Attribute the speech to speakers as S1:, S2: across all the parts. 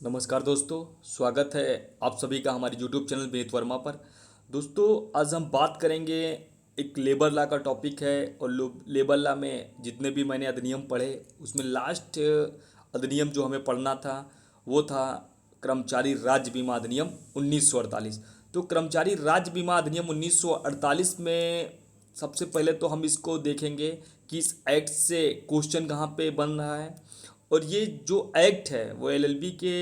S1: नमस्कार दोस्तों, स्वागत है आप सभी का हमारे यूट्यूब चैनल विनीत वर्मा पर। दोस्तों, आज हम बात करेंगे एक लेबर लॉ का टॉपिक है। और लेबर लॉ में जितने भी मैंने अधिनियम पढ़े उसमें लास्ट अधिनियम जो हमें पढ़ना था वो था कर्मचारी राज्य बीमा अधिनियम 1948। तो कर्मचारी राज्य बीमा अधिनियम 1948 में सबसे पहले तो हम इसको देखेंगे कि इस एक्ट से क्वेश्चन कहाँ पे बन रहा है। और ये जो एक्ट है वो एलएलबी के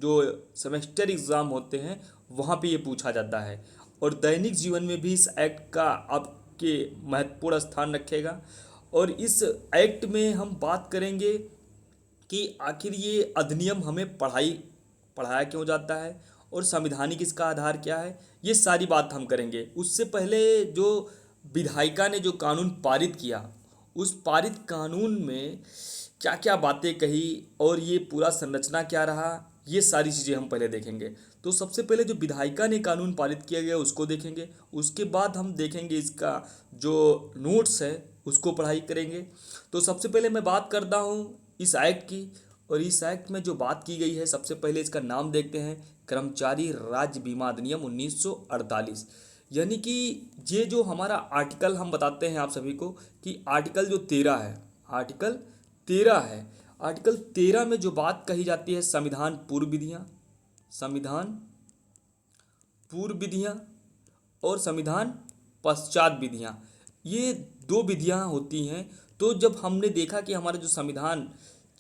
S1: जो सेमेस्टर एग्ज़ाम होते हैं वहाँ पे ये पूछा जाता है। और दैनिक जीवन में भी इस एक्ट का आपके महत्वपूर्ण स्थान रखेगा। और इस एक्ट में हम बात करेंगे कि आखिर ये अधिनियम हमें पढ़ाया क्यों जाता है और संवैधानिक इसका आधार क्या है, ये सारी बात हम करेंगे। उससे पहले जो विधायिका ने जो कानून पारित किया, उस पारित कानून में क्या क्या बातें कही और ये पूरा संरचना क्या रहा, ये सारी चीज़ें हम पहले देखेंगे। तो सबसे पहले जो विधायिका ने कानून पारित किया गया उसको देखेंगे। उसके बाद हम देखेंगे इसका जो नोट्स है उसको पढ़ाई करेंगे। तो सबसे पहले मैं बात करता हूँ इस एक्ट की। और इस एक्ट में जो बात की गई है, सबसे पहले इसका नाम देखते हैं, कर्मचारी राज्य बीमा अधिनियम 1948। यानी कि ये जो हमारा आर्टिकल हम बताते हैं आप सभी को कि आर्टिकल जो 13 है, आर्टिकल 13 है। आर्टिकल 13 में जो बात कही जाती है संविधान पूर्व विधियाँ, संविधान पूर्व विधियाँ और संविधान पश्चात विधियाँ, ये दो विधियाँ होती हैं। तो जब हमने देखा कि हमारा जो संविधान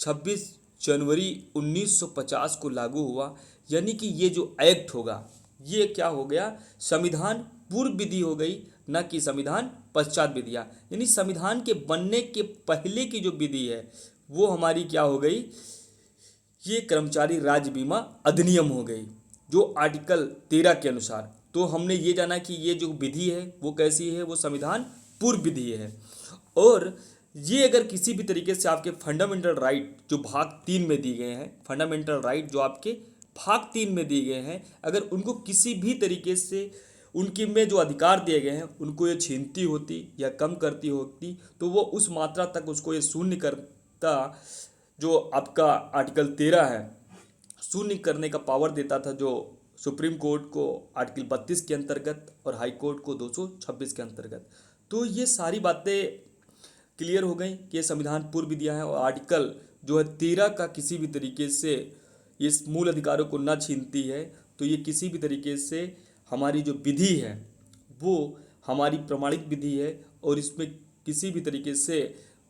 S1: 26 जनवरी 1950 को लागू हुआ, यानी कि ये जो एक्ट होगा ये क्या हो गया, संविधान पूर्व विधि हो गई, न कि संविधान पश्चात विधियाँ। यानी संविधान के बनने के पहले की जो विधि है वो हमारी क्या हो गई, ये कर्मचारी राज्य बीमा अधिनियम हो गई जो आर्टिकल 13 के अनुसार। तो हमने ये जाना कि ये जो विधि है वो कैसी है, वो संविधान पूर्व विधि है। और ये अगर किसी भी तरीके से आपके फंडामेंटल राइट जो भाग 3 में दिए गए हैं, फंडामेंटल राइट जो आपके भाग 3 में दिए गए हैं, अगर उनको किसी भी तरीके से उनके में जो अधिकार दिए गए हैं उनको ये छीनती होती या कम करती होती, तो वो उस मात्रा तक उसको ये शून्य करता जो आपका आर्टिकल 13 है, शून्य करने का पावर देता था, जो सुप्रीम कोर्ट को आर्टिकल 32 के अंतर्गत और हाई कोर्ट को 226 के अंतर्गत। तो ये सारी बातें क्लियर हो गई कि ये संविधान पूर्व विधियाँ हैं। और आर्टिकल जो है 13 का किसी भी तरीके से इस मूल अधिकारों को न छीनती है। तो ये किसी भी तरीके से हमारी जो विधि है वो हमारी प्रमाणिक विधि है और इसमें किसी भी तरीके से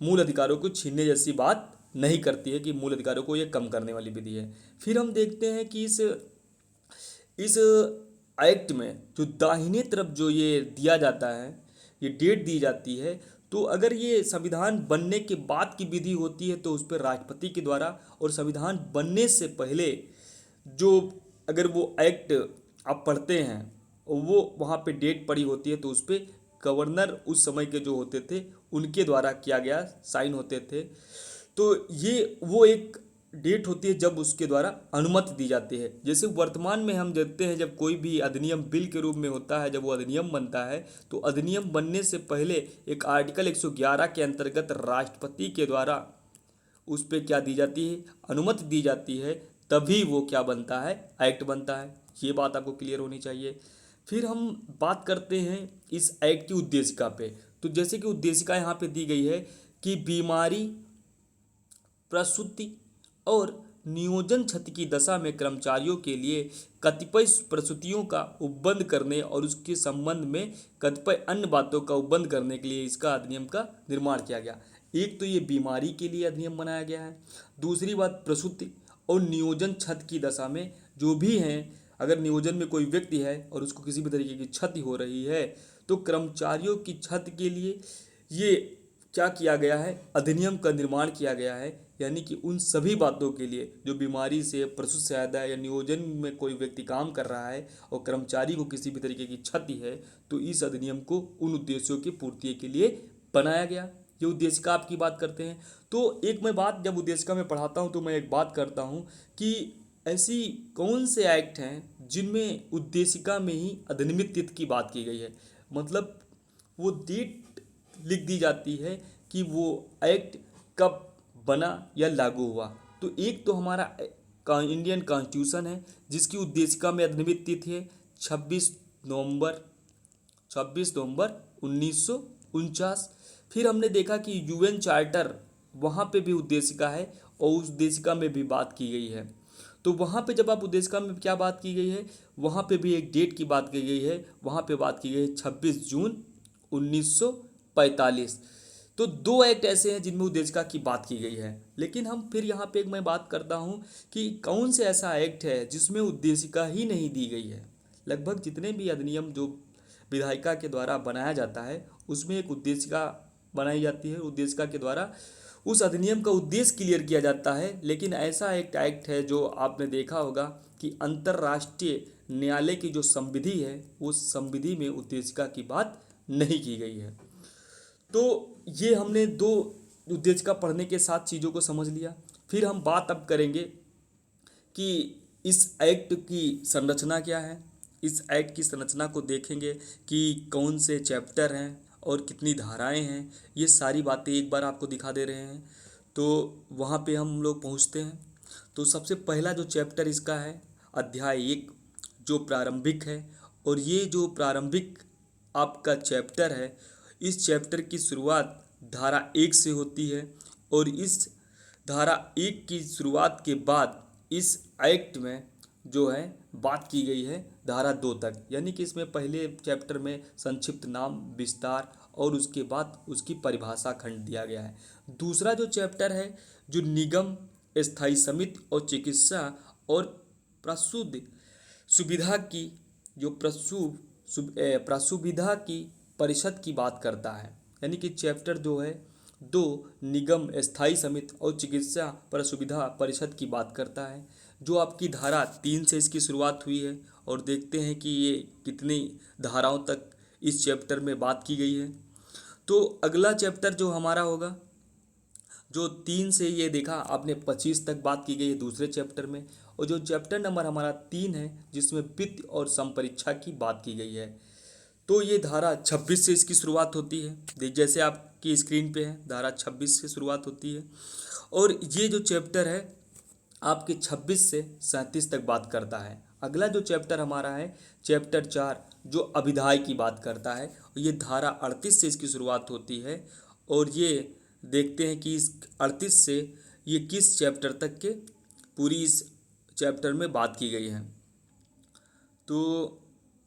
S1: मूल अधिकारों को छीनने जैसी बात नहीं करती है कि मूल अधिकारों को ये कम करने वाली विधि है। फिर हम देखते हैं कि इस एक्ट में जो दाहिने तरफ जो ये दिया जाता है, ये डेट दी जाती है। तो अगर ये संविधान बनने के बाद की विधि होती है तो उस पर राष्ट्रपति के द्वारा, और संविधान बनने से पहले जो अगर वो एक्ट आप पढ़ते हैं और वो वहाँ पे डेट पड़ी होती है तो उस पर गवर्नर उस समय के जो होते थे उनके द्वारा किया गया साइन होते थे। तो ये वो एक डेट होती है जब उसके द्वारा अनुमति दी जाती है। जैसे वर्तमान में हम देखते हैं जब कोई भी अधिनियम बिल के रूप में होता है, जब वो अधिनियम बनता है तो अधिनियम बनने से पहले एक आर्टिकल 111 के अंतर्गत राष्ट्रपति के द्वारा उस पर क्या दी जाती है, अनुमति दी जाती है, तभी वो क्या बनता है, एक्ट बनता है। ये बात आपको क्लियर होनी चाहिए। फिर हम बात करते हैं इस एक्ट की उद्देशिका पे। तो जैसे कि उद्देशिका यहाँ पे दी गई है कि बीमारी, प्रसूति और नियोजन क्षति की दशा में कर्मचारियों के लिए कतिपय प्रसूतियों का उपबंध करने और उसके संबंध में कतिपय अन्य बातों का उपबंध करने के लिए इसका अधिनियम का निर्माण किया गया। एक तो ये बीमारी के लिए अधिनियम बनाया गया है, दूसरी बात प्रसूति और नियोजन क्षति की दशा में जो भी हैं, अगर नियोजन में कोई व्यक्ति है और उसको किसी भी तरीके की क्षति हो रही है तो कर्मचारियों की क्षति के लिए ये क्या किया गया है, अधिनियम का निर्माण किया गया है। यानी कि उन सभी बातों के लिए जो बीमारी से, प्रसूति से ज़्यादा या नियोजन में कोई व्यक्ति काम कर रहा है और कर्मचारी को किसी भी तरीके की क्षति है, तो इस अधिनियम को उन उद्देश्यों की पूर्ति के लिए बनाया गया। ये उद्देशिका आपकी बात करते हैं। तो एक मैं बात जब उद्देशिका में पढ़ाता हूँ तो मैं एक बात करता हूँ कि ऐसी कौन से एक्ट हैं जिनमें उद्देशिका में ही अधिनियमित तिथि की बात की गई है, मतलब वो डेट लिख दी जाती है कि वो एक्ट कब बना या लागू हुआ। तो एक तो हमारा इंडियन कॉन्स्टिट्यूशन है, जिसकी उद्देशिका में अधिनियमित तिथि है 26 नवंबर 1949। फिर हमने देखा कि यूएन चार्टर, वहाँ पे भी उद्देशिका है और उस उद्देशिका में भी बात की गई है। तो वहाँ पे जब आप उद्देशिका में क्या बात की गई है, वहाँ पे भी एक डेट की बात की गई है, वहाँ पे बात की गई है 26 जून 1945। तो दो एक्ट ऐसे हैं जिनमें उद्देशिका की बात की गई है। लेकिन हम फिर यहाँ पे एक मैं बात करता हूँ कि कौन से ऐसा एक्ट है जिसमें उद्देशिका ही नहीं दी गई है। लगभग जितने भी अधिनियम जो विधायिका के द्वारा बनाया जाता है, उसमें एक उद्देशिका बनाई जाती है। उद्देशिका के द्वारा उस अधिनियम का उद्देश्य क्लियर किया जाता है। लेकिन ऐसा एक एक्ट है जो आपने देखा होगा कि अंतर्राष्ट्रीय न्यायालय की जो संविधि है, उस संविधि में उद्देशिका की बात नहीं की गई है। तो ये हमने दो उद्देशिका पढ़ने के साथ चीज़ों को समझ लिया। फिर हम बात अब करेंगे कि इस एक्ट की संरचना क्या है। इस एक्ट की संरचना को देखेंगे कि कौन से चैप्टर हैं और कितनी धाराएं हैं। ये सारी बातें एक बार आपको दिखा दे रहे हैं। तो वहाँ पे हम लोग पहुँचते हैं। तो सबसे पहला जो चैप्टर इसका है, अध्याय 1, जो प्रारंभिक है। और ये जो प्रारंभिक आपका चैप्टर है, इस चैप्टर की शुरुआत धारा 1 से होती है। और इस धारा 1 की शुरुआत के बाद इस एक्ट में जो है बात की गई है धारा 2 तक। यानी कि इसमें पहले चैप्टर में संक्षिप्त नाम, विस्तार और उसके बाद उसकी परिभाषा खंड दिया गया है। दूसरा जो चैप्टर है, जो निगम, स्थायी समिति और चिकित्सा और प्रसूति सुविधा की जो प्रसुविधा की परिषद की बात करता है। यानी कि चैप्टर जो है 2 निगम, स्थायी समिति और चिकित्सा प्रसुविधा परिषद की बात करता है, जो आपकी धारा 3 से इसकी शुरुआत हुई है। और देखते हैं कि ये कितनी धाराओं तक इस चैप्टर में बात की गई है। तो अगला चैप्टर जो हमारा होगा, जो 3 से ये देखा आपने 25 तक बात की गई है दूसरे चैप्टर में। और जो चैप्टर नंबर हमारा 3 है, जिसमें वित्त और संपरीक्षा की बात की गई है, तो ये धारा 26 से इसकी शुरुआत होती है। देख, जैसे आपकी स्क्रीन पे है, धारा 26 से शुरुआत होती है। और ये जो चैप्टर है आपके 26 से 37 तक बात करता है। अगला जो चैप्टर हमारा है, चैप्टर 4, जो अभिधाय की बात करता है। ये धारा 38 से इसकी शुरुआत होती है। और ये देखते हैं कि इस 38 से ये किस चैप्टर तक के पूरी इस चैप्टर में बात की गई है। तो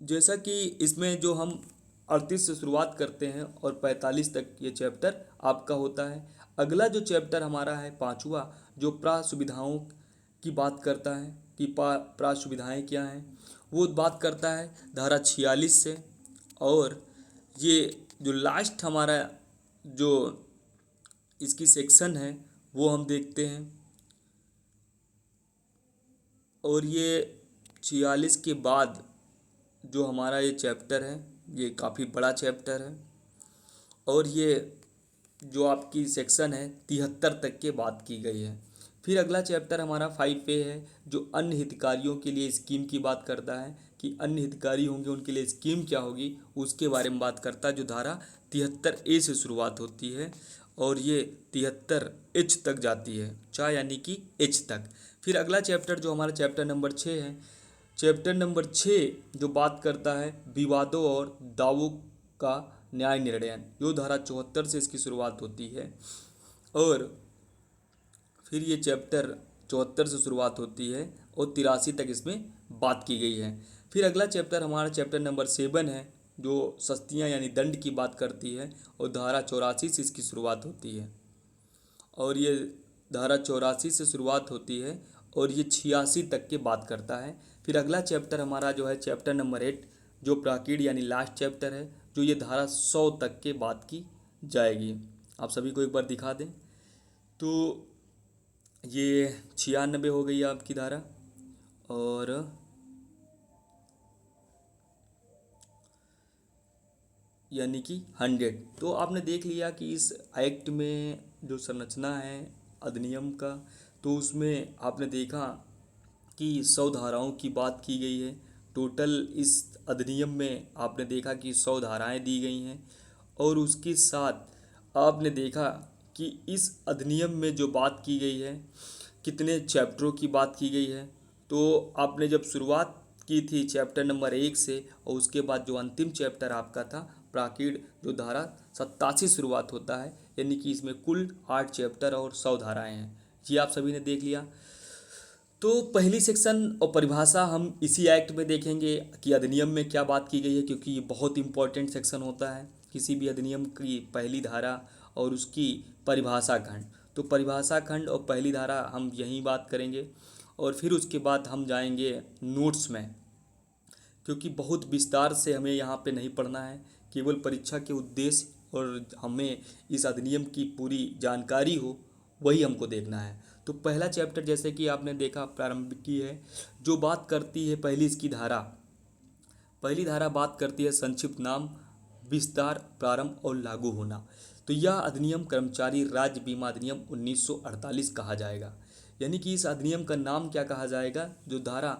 S1: जैसा कि इसमें जो हम 38 से शुरुआत करते हैं और 45 तक ये चैप्टर आपका होता है। अगला जो चैप्टर हमारा है 5वां, जो सुविधाओं की बात करता है कि सुविधाएँ क्या हैं, वो बात करता है धारा 46 से। और ये जो लास्ट हमारा जो इसकी सेक्शन है, वो हम देखते हैं। और ये 46 के बाद जो हमारा ये चैप्टर है, ये काफ़ी बड़ा चैप्टर है। और ये जो आपकी सेक्शन है 73 तक के बात की गई है। फिर अगला चैप्टर हमारा 5A है, जो अन्य हितग्राहियों के लिए स्कीम की बात करता है कि अन्य हितग्राही होंगे उनके लिए स्कीम क्या होगी, उसके बारे में बात करता है, जो धारा 73A से शुरुआत होती है। और ये 73H तक जाती है, यानी कि H तक। फिर अगला चैप्टर जो हमारा चैप्टर नंबर 6 है, चैप्टर नंबर 6 जो बात करता है विवादों और दावों का न्याय निर्णय, जो धारा 74 से इसकी शुरुआत होती है। और फिर ये चैप्टर 74 से शुरुआत होती है और 83 तक इसमें बात की गई है। फिर अगला चैप्टर हमारा चैप्टर नंबर 7 है, जो सस्तियाँ यानी दंड की बात करती है और धारा 84 से इसकी शुरुआत होती है। और ये धारा 84 से शुरुआत होती है और ये 86 तक के बात करता है। फिर अगला चैप्टर हमारा जो है चैप्टर नंबर 8, जो प्राकीड यानी लास्ट चैप्टर है, जो ये धारा 100 तक के बात की जाएगी। आप सभी को एक बार दिखा दें तो ये 96 हो गई आपकी धारा। और यानी कि 100। तो आपने देख लिया कि इस एक्ट में जो संरचना है अधिनियम का, तो उसमें आपने देखा कि 100 धाराओं की बात की गई है। टोटल इस अधिनियम में आपने देखा कि 100 धाराएं दी गई हैं। और उसके साथ आपने देखा कि इस अधिनियम में जो बात की गई है कितने चैप्टरों की बात की गई है। तो आपने जब शुरुआत की थी चैप्टर नंबर 1 से, और उसके बाद जो अंतिम चैप्टर आपका था प्राकीड़, जो धारा 87 शुरुआत होता है, यानी कि इसमें कुल 8 चैप्टर और 100 धाराएं हैं। ये आप सभी ने देख लिया। तो पहली सेक्शन और परिभाषा हम इसी एक्ट में देखेंगे कि अधिनियम में क्या बात की गई है, क्योंकि ये बहुत इंपॉर्टेंट सेक्शन होता है किसी भी अधिनियम की पहली धारा और उसकी परिभाषा खंड। तो परिभाषा खंड और पहली धारा हम यहीं बात करेंगे, और फिर उसके बाद हम जाएंगे नोट्स में, क्योंकि बहुत विस्तार से हमें यहाँ पे नहीं पढ़ना है, केवल परीक्षा के उद्देश्य और हमें इस अधिनियम की पूरी जानकारी हो, वही हमको देखना है। तो पहला चैप्टर जैसे कि आपने देखा प्रारंभिक की है, जो बात करती है पहली इसकी धारा। पहली धारा बात करती है संक्षिप्त नाम, विस्तार, प्रारंभ और लागू होना। तो यह अधिनियम कर्मचारी राज्य बीमा अधिनियम 1948 कहा जाएगा। यानी कि इस अधिनियम का नाम क्या कहा जाएगा, जो धारा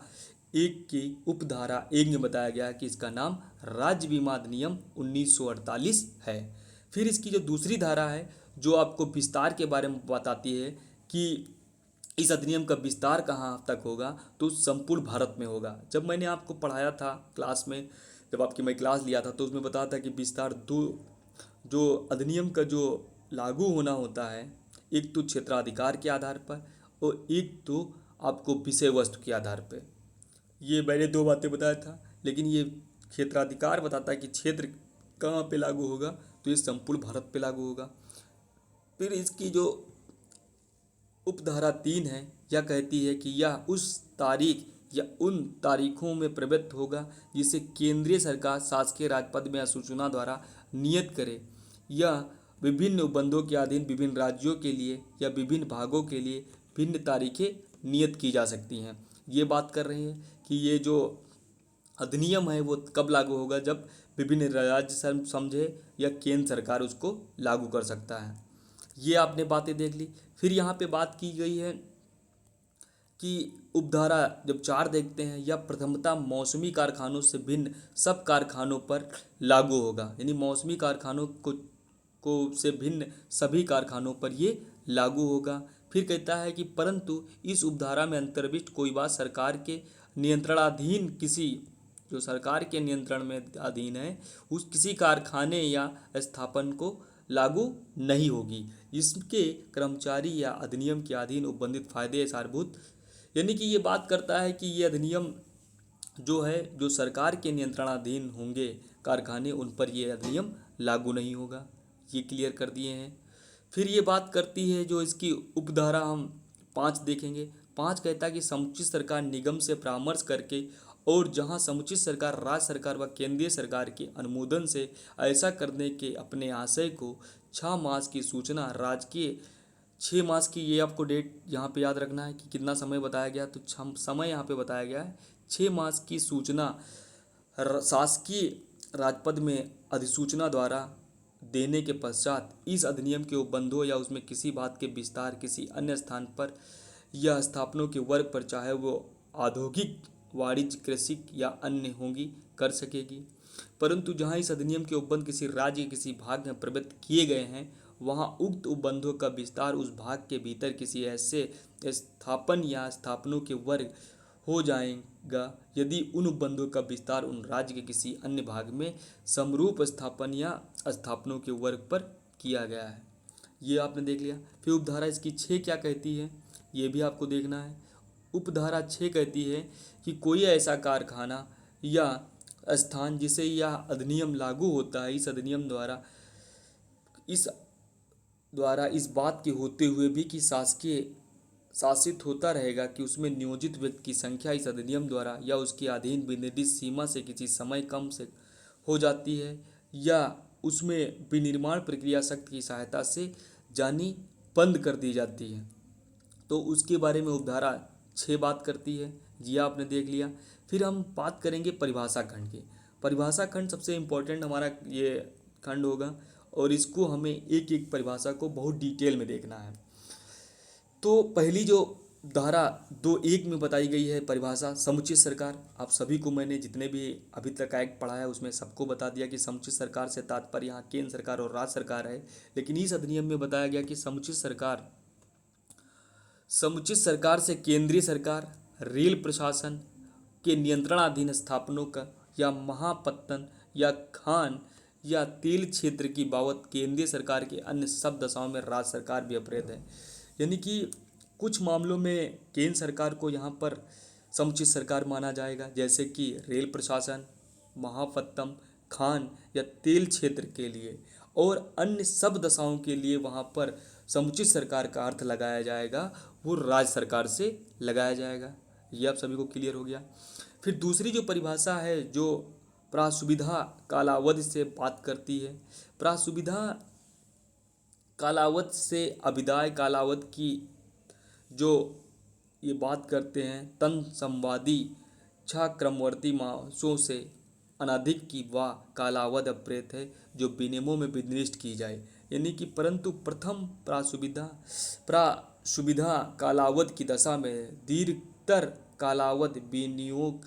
S1: 1 की उपधारा 1 में बताया गया है कि इसका नाम राज्य बीमा अधिनियम 1948 है। फिर इसकी जो दूसरी धारा है, जो आपको विस्तार के बारे में बताती है कि इस अधिनियम का विस्तार कहाँ तक होगा, तो संपूर्ण भारत में होगा। जब मैंने आपको पढ़ाया था क्लास में, जब आपकी मैं क्लास लिया था, तो उसमें बताया था कि विस्तार दो, जो अधिनियम का जो लागू होना होता है, एक तो क्षेत्राधिकार के आधार पर और एक तो आपको विषय वस्तु के आधार पर। ये मैंने दो बातें बताया था, लेकिन ये क्षेत्राधिकार बताता है कि क्षेत्र कहाँ पे लागू होगा, तो ये संपूर्ण भारत पे लागू होगा। फिर इसकी जो उपधारा 3 है, यह कहती है कि यह उस तारीख या उन तारीखों में प्रवृत्त होगा जिसे केंद्रीय सरकार शासकीय राजपत्र में अधिसूचना द्वारा नियत करे। यह विभिन्न उपबंधों के अधीन विभिन्न राज्यों के लिए या विभिन्न भागों के लिए भिन्न तारीखें नियत की जा सकती हैं। ये बात कर रहे हैं कि ये जो अधिनियम है वो कब लागू होगा, जब विभिन्न राज्य समझे या केंद्र सरकार उसको लागू कर सकता है। ये आपने बातें देख ली। फिर यहाँ पे बात की गई है कि उपधारा जब 4 देखते हैं, यह प्रथमतः मौसमी कारखानों से भिन्न सब कारखानों पर लागू होगा। यानी मौसमी कारखानों को से भिन्न सभी कारखानों पर ये लागू होगा। फिर कहता है कि परंतु इस उपधारा में अंतर्विष्ट कोई बात सरकार के नियंत्रणाधीन किसी, जो सरकार के नियंत्रण में अधीन है, उस किसी कारखाने या स्थापन को लागू नहीं होगी। इसके कर्मचारी या अधिनियम के अधीन उपबंधित फायदे सारभूत, यानी कि ये बात करता है कि ये अधिनियम जो है, जो सरकार के नियंत्रणाधीन होंगे कारखाने, उन पर ये अधिनियम लागू नहीं होगा। ये क्लियर कर दिए हैं। फिर ये बात करती है, जो इसकी उपधारा हम 5 देखेंगे। 5 कहता है कि समुचित सरकार निगम से परामर्श करके और जहां समुचित सरकार राज्य सरकार व केंद्रीय सरकार के अनुमोदन से ऐसा करने के अपने आशय को 6 मास की सूचना राजकीय 6 मास की, ये आपको डेट यहाँ पे याद रखना है कि कितना समय बताया गया, तो समय यहाँ पे बताया गया है 6 मास की सूचना शासकीय राजपत्र में अधिसूचना द्वारा देने के पश्चात इस अधिनियम के उपबंधों या उसमें किसी बात के विस्तार किसी अन्य स्थान पर या स्थापनों के वर्ग पर, चाहे वो औद्योगिक, वाणिज्य, कृषि या अन्य होंगी, कर सकेगी। परंतु जहां इस अधिनियम के उपबंध किसी राज्य के किसी भाग में प्रवृत्त किए गए हैं, वहां उक्त उपबंधों का विस्तार उस भाग के भीतर किसी ऐसे स्थापन या स्थापनों के वर्ग हो जाएगा यदि उन उपबंधों का विस्तार उन राज्य के किसी अन्य भाग में समरूप स्थापन या स्थापनों के वर्ग पर किया गया है। ये आपने देख लिया। फिर उपधारा इसकी 6 क्या कहती है, ये भी आपको देखना है। उपधारा 6 कहती है कि कोई ऐसा कारखाना या स्थान जिसे यह अधिनियम लागू होता है, इस बात के होते हुए भी कि शासकीय शासित होता रहेगा कि उसमें नियोजित व्यक्ति की संख्या इस अधिनियम द्वारा या उसके अधीन विनिर्दिष्ट सीमा से किसी समय कम से हो जाती है, या उसमें विनिर्माण प्रक्रिया शक्ति की सहायता से जानी बंद कर दी जाती है, तो उसके बारे में उपधारा 6 बात करती है। जी आपने देख लिया। फिर हम बात करेंगे परिभाषा खंड की। परिभाषा खंड सबसे इम्पोर्टेंट हमारा ये खंड होगा, और इसको हमें एक एक परिभाषा को बहुत डिटेल में देखना है। तो पहली जो धारा 2(1) में बताई गई है परिभाषा, समुचित सरकार। आप सभी को मैंने जितने भी अभी तक एक्ट पढ़ा है उसमें सबको बता दिया कि समुचित सरकार से तात्पर्य यहाँ केंद्र सरकार और राज्य सरकार है, लेकिन इस अधिनियम में बताया गया कि समुचित सरकार से केंद्रीय सरकार, रेल प्रशासन के नियंत्रणाधीन स्थापनों का या महापत्तन या खान या तेल क्षेत्र की बाबत केंद्रीय सरकार के अन्य सब दशाओं में राज्य सरकार भी अपराध है। यानी कि कुछ मामलों में केंद्र सरकार को यहाँ पर समुचित सरकार माना जाएगा, जैसे कि रेल प्रशासन, महापत्तन, खान या तेल क्षेत्र के लिए, और अन्य सब दशाओं के लिए वहाँ पर समुचित सरकार का अर्थ लगाया जाएगा, वो राज्य सरकार से लगाया जाएगा। ये आप सभी को क्लियर हो गया। फिर दूसरी जो परिभाषा है जो प्रासुविधा कालावधि से बात करती है। प्रासुविधा कालावधि से अभिदाय कालावधि की जो ये बात करते हैं, तन संवादी छह क्रमवर्ती मासों से अनधिक की वह कालावधि अप्रेत है जो विनियमों में विनिर्दिष्ट की जाए। यानी कि परंतु प्रथम प्रासुविधा कालावधि की दशा में दीर्घतर कालावधि विनियोग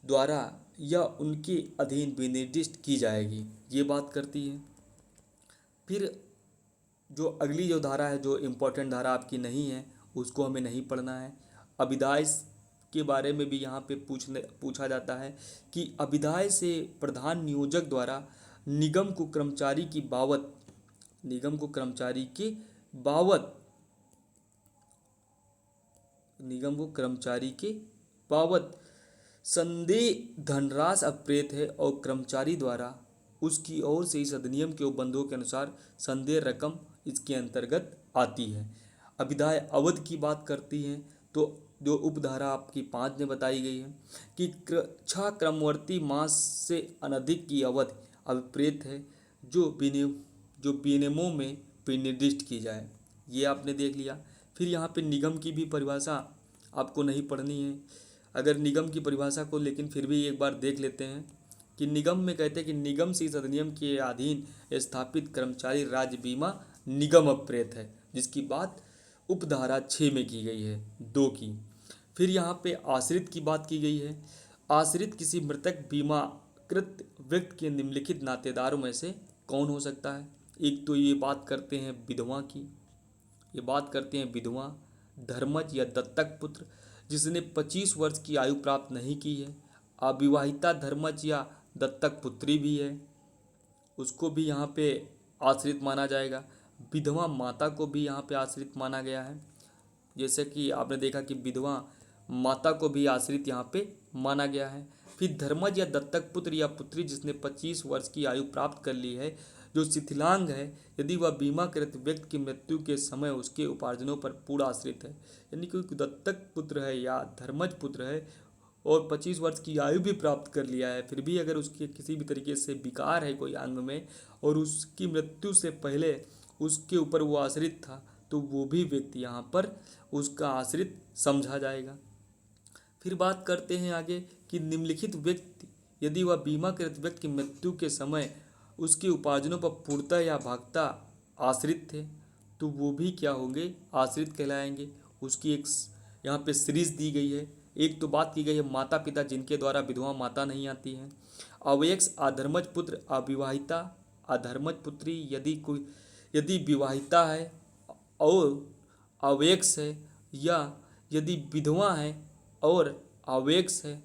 S1: द्वारा या उनके अधीन विनिर्दिष्ट की जाएगी, ये बात करती है। फिर जो अगली जो धारा है, जो इम्पोर्टेंट धारा आपकी नहीं है, उसको हमें नहीं पढ़ना है। अभिदाय के बारे में भी यहाँ पे पूछा जाता है कि अभिदाय से प्रधान नियोजक द्वारा निगम को कर्मचारी की बाबत संदेह धनराशि अप्रेत है और कर्मचारी द्वारा उसकी ओर से इस अधिनियम के उपबंधों के अनुसार संदेह रकम इसके अंतर्गत आती है। अभिदाय अवधि की बात करती है तो जो उपधारा आपकी 5 में बताई गई है कि 6 क्रमवर्ती मास से अनधिक की अवधि अभिप्रेत है जो विनियमों में विनिर्दिष्ट की जाए। ये आपने देख लिया। फिर यहाँ पे निगम की भी परिभाषा आपको नहीं पढ़नी है। अगर निगम की परिभाषा को लेकिन फिर भी एक बार देख लेते हैं कि निगम में कहते हैं कि निगम से इस अधिनियम के अधीन स्थापित कर्मचारी राज्य बीमा निगम अप्रेत है, जिसकी बात उपधारा 6 में की गई है 2 की। फिर यहाँ पे आश्रित की बात की गई है। आश्रित किसी मृतक बीमाकृत व्यक्ति के निम्नलिखित नातेदारों में से कौन हो सकता है। एक तो ये बात करते हैं विधवा, धर्मज या दत्तक पुत्र जिसने 25 वर्ष की आयु प्राप्त नहीं की है। अविवाहिता धर्मज या दत्तक पुत्री भी है, उसको भी यहाँ पे आश्रित माना जाएगा। विधवा माता को भी यहाँ पे आश्रित माना गया है, जैसे कि आपने देखा कि विधवा माता को भी आश्रित यहाँ पे माना गया है। फिर धर्मज या दत्तक पुत्र या पुत्री जिसने 25 वर्ष की आयु प्राप्त कर ली है, जो शिथिलांग है, यदि वह बीमाकृत व्यक्ति की मृत्यु के समय उसके उपार्जनों पर पूरा आश्रित है। यानी कि दत्तक पुत्र है या धर्मज पुत्र है और 25 वर्ष की आयु भी प्राप्त कर लिया है, फिर भी अगर उसके किसी भी तरीके से विकार है कोई अंग में और उसकी मृत्यु से पहले उसके ऊपर वो आश्रित था, तो वो भी व्यक्ति यहाँ पर उसका आश्रित समझा जाएगा। फिर बात करते हैं आगे कि निम्नलिखित व्यक्ति यदि वह बीमाकृत व्यक्ति की मृत्यु के समय उसके उपार्जनों पर पूर्णतः या भागतः आश्रित थे, तो वो भी क्या होंगे, आश्रित कहलाएंगे। उसकी एक यहाँ पे सीरीज दी गई है। एक तो बात की गई है माता पिता जिनके द्वारा विधवा माता नहीं आती है, अवयक्ष, अधर्मज पुत्र, अविवाहिता, अधर्मज पुत्री यदि विवाहिता है और अवयक्ष है, या यदि विधवा है और अवयक्ष है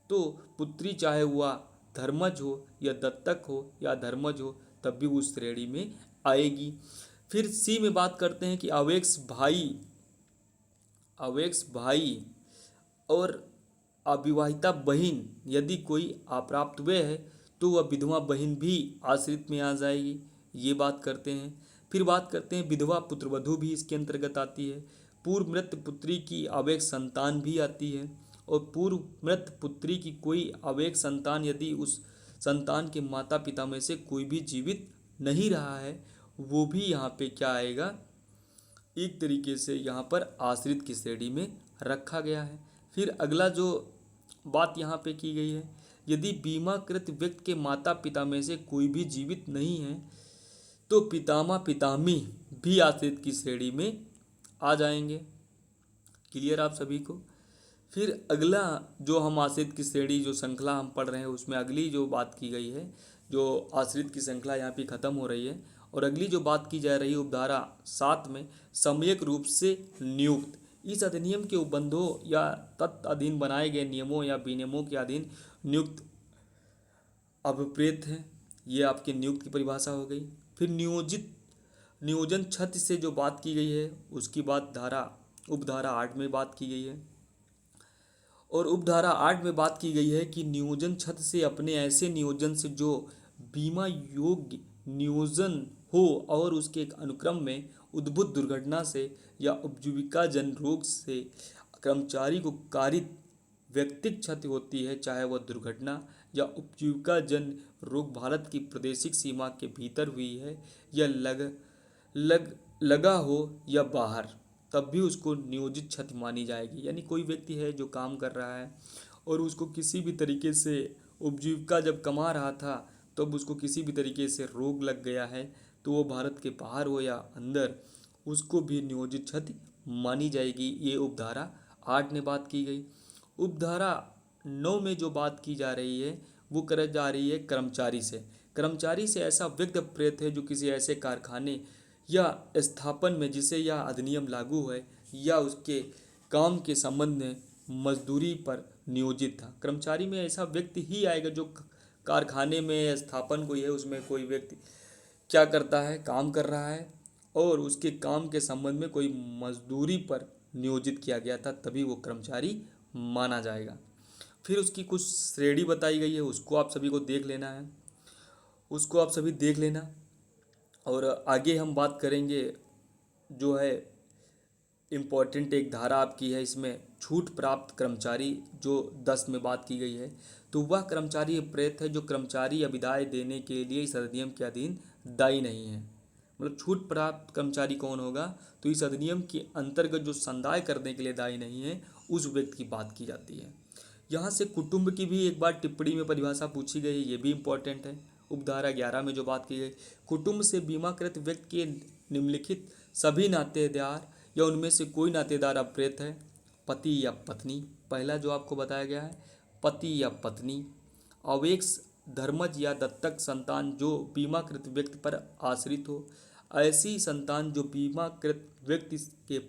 S1: तो पुत्री चाहे वह धर्मज हो या दत्तक हो या धर्मज हो तब भी उस श्रेणी में आएगी। फिर सी में बात करते हैं कि अवयक्ष भाई और अविवाहिता बहन यदि कोई अप्राप्तव्य है तो वह विधवा बहन भी आश्रित में आ जाएगी, ये बात करते हैं। फिर बात करते हैं विधवा पुत्रवधू भी इसके अंतर्गत आती है। पूर्व मृत पुत्री की अवयक्ष संतान भी आती है, और पूर्व मृत पुत्री की कोई अवयक्ष संतान यदि उस संतान के माता पिता में से कोई भी जीवित नहीं रहा है, वो भी यहाँ पे क्या आएगा, एक तरीके से यहाँ पर आश्रित की श्रेणी में रखा गया है। फिर अगला जो बात यहाँ पे की गई है, यदि बीमाकृत व्यक्ति के माता पिता में से कोई भी जीवित नहीं है तो पितामह पितामही भी आश्रित की श्रेणी में आ जाएंगे। क्लियर आप सभी को। फिर अगला जो हम आश्रित की श्रेणी जो श्रृंखला हम पढ़ रहे हैं उसमें अगली जो बात की गई है, जो आश्रित की श्रृंखला यहाँ पे ख़त्म हो रही है और अगली जो बात की जा रही है उपधारा 7 में सम्यक रूप से नियुक्त, इस अधिनियम के उपबंधों या तत्अधीन बनाए गए नियमों या विनियमों के अधीन नियुक्त अभिप्रेत हैं। ये आपके नियुक्त की परिभाषा हो गई। फिर नियोजन छत से जो बात की गई है उसकी बात उपधारा 8 में बात की गई है। और उपधारा 8 में बात की गई है कि नियोजन छत से अपने ऐसे नियोजन से जो बीमा योग्य नियोजन हो और उसके अनुक्रम में उद्भुत दुर्घटना से या उपजीविका जन रोग से कर्मचारी को कारित व्यक्तिगत क्षति होती है, चाहे वह दुर्घटना या उपजीविका जन रोग भारत की प्रादेशिक सीमा के भीतर हुई है या लगा हो या बाहर, तब भी उसको नियोजित क्षति मानी जाएगी। यानी कोई व्यक्ति है जो काम कर रहा है और उसको किसी भी तरीके से उपजीविका जब कमा रहा था तब उसको किसी भी तरीके से रोग लग गया है, तो वो भारत के बाहर हो या अंदर, उसको भी नियोजित क्षति मानी जाएगी। ये उपधारा 8 ने बात की गई। उपधारा 9 में जो बात की जा रही है वो कर जा रही है कर्मचारी से। कर्मचारी से ऐसा व्यक्ति प्रेरित है जो किसी ऐसे कारखाने या स्थापन में जिसे यह अधिनियम लागू है या उसके काम के संबंध में मजदूरी पर नियोजित था। कर्मचारी में ऐसा व्यक्ति ही आएगा जो कारखाने में स्थापन कोई है उसमें कोई व्यक्ति क्या करता है, काम कर रहा है और उसके काम के संबंध में कोई मजदूरी पर नियोजित किया गया था, तभी वो कर्मचारी माना जाएगा। फिर उसकी कुछ श्रेणी बताई गई है, उसको आप सभी को देख लेना है, उसको आप सभी देख लेना। और आगे हम बात करेंगे जो है इम्पोर्टेंट एक धारा आपकी है, इसमें छूट प्राप्त कर्मचारी जो 10 में बात की गई है। तो वह कर्मचारी प्रेरित है जो कर्मचारी विदाई देने के लिए इस अधिनियम के अधीन दायी नहीं है। मतलब छूट प्राप्त कर्मचारी कौन होगा, तो इस अधिनियम के अंतर्गत जो संदाय करने के लिए दायी नहीं है उस व्यक्ति की बात की जाती है। यहाँ से कुटुंब की भी एक बार टिप्पणी में परिभाषा पूछी गई, ये भी इम्पोर्टेंट है। उपधारा 11 में जो बात की गई, कुटुंब से बीमाकृत व्यक्ति के निम्नलिखित सभी नातेदार या उनमें से कोई नातेदार अप्रेत है। पति या पत्नी, पहला जो आपको बताया गया है, पति या पत्नी, अवेक्स धर्मज या दत्तक संतान जो बीमाकृत व्यक्ति पर आश्रित हो, ऐसी संतान जो बीमाकृत व्यक्ति के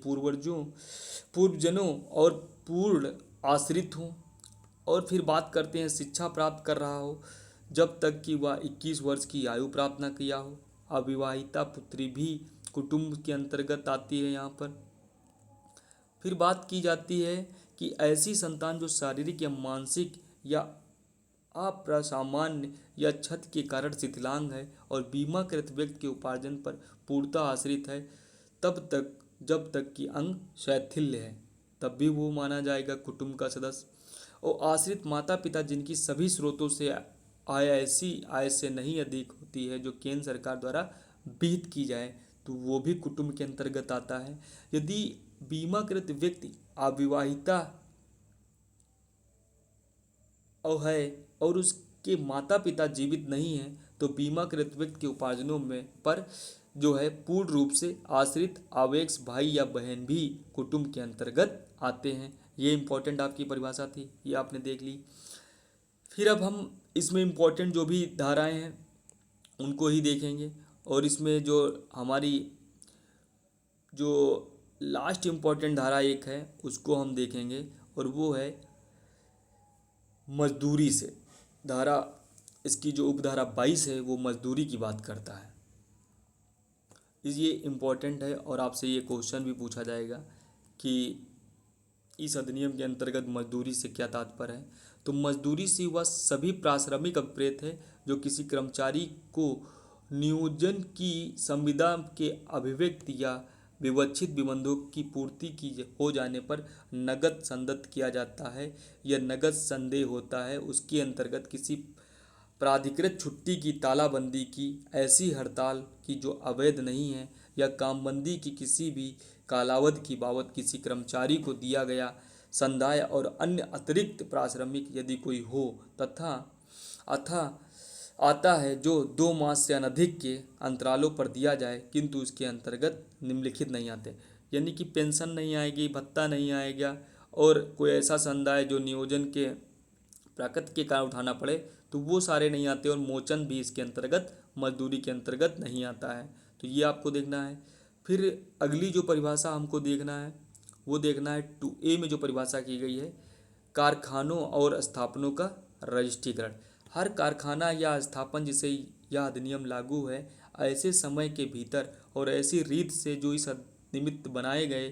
S1: पूर्वजनों और पूर्ण आश्रित हो। और फिर बात करते हैं शिक्षा प्राप्त कर रहा हो जब तक कि वह 21 वर्ष की आयु प्राप्त न किया हो। अविवाहिता पुत्री भी कुटुंब के अंतर्गत आती है यहाँ पर। फिर बात की जाती है कि ऐसी संतान जो शारीरिक या मानसिक या अप्रसामान्य या क्षति के कारण शिथिलांग है और बीमाकृत व्यक्ति के उपार्जन पर पूर्णतः आश्रित है जब तक कि अंग शैथिल्य है, तब भी वो माना जाएगा कुटुंब का सदस्य। और आश्रित माता पिता जिनकी सभी स्रोतों से आय ऐसी आय से नहीं अधिक होती है जो केंद्र सरकार द्वारा विहित की जाए, तो वो भी कुटुंब के अंतर्गत आता है। यदि बीमाकृत व्यक्ति अविवाहिता और उसके माता पिता जीवित नहीं हैं तो बीमाकृत व्यक्ति के उपार्जनों में पर जो है पूर्ण रूप से आश्रित आवेक्स भाई या बहन भी कुटुंब के अंतर्गत आते हैं। ये इम्पोर्टेंट आपकी परिभाषा थी, ये आपने देख ली। फिर अब हम इसमें इम्पोर्टेंट जो भी धाराएं हैं उनको ही देखेंगे और इसमें जो हमारी जो लास्ट इम्पोर्टेंट धारा एक है उसको हम देखेंगे और वो है मजदूरी से। धारा इसकी जो उपधारा 22 है वो मजदूरी की बात करता है। ये इम्पोर्टेंट है और आपसे ये क्वेश्चन भी पूछा जाएगा कि इस अधिनियम के अंतर्गत मजदूरी से क्या तात्पर्य है। तो मजदूरी से वह सभी पारिश्रमिक अप्रेत है जो किसी कर्मचारी को नियोजन की संविदा के अभिव्यक्ति या विवक्षित विबंधों की पूर्ति की हो जाने पर नगद संदत्त किया जाता है या नगद संदेह होता है। उसके अंतर्गत किसी प्राधिकृत छुट्टी की तालाबंदी की, ऐसी हड़ताल की जो अवैध नहीं है या कामबंदी की किसी भी कालावधि की बाबत किसी कर्मचारी को दिया गया संदाय और अन्य अतिरिक्त पारिश्रमिक यदि कोई हो तथा आता है जो 2 मास से अनधिक के अंतरालों पर दिया जाए, किंतु उसके अंतर्गत निम्नलिखित नहीं आते। यानी कि पेंशन नहीं आएगी, भत्ता नहीं आएगा और कोई ऐसा संदाय जो नियोजन के प्राकृत के कारण उठाना पड़े तो वो सारे नहीं आते और मोचन भी इसके अंतर्गत मजदूरी के अंतर्गत नहीं आता है। तो ये आपको देखना है। फिर अगली जो परिभाषा हमको देखना है वो देखना है। 2A में जो परिभाषा की गई है, कारखानों और स्थापनों का रजिस्ट्रीकरण। हर कारखाना या स्थापन जिसे यह अधिनियम लागू है, ऐसे समय के भीतर और ऐसी रीत से जो इस निमित्त बनाए गए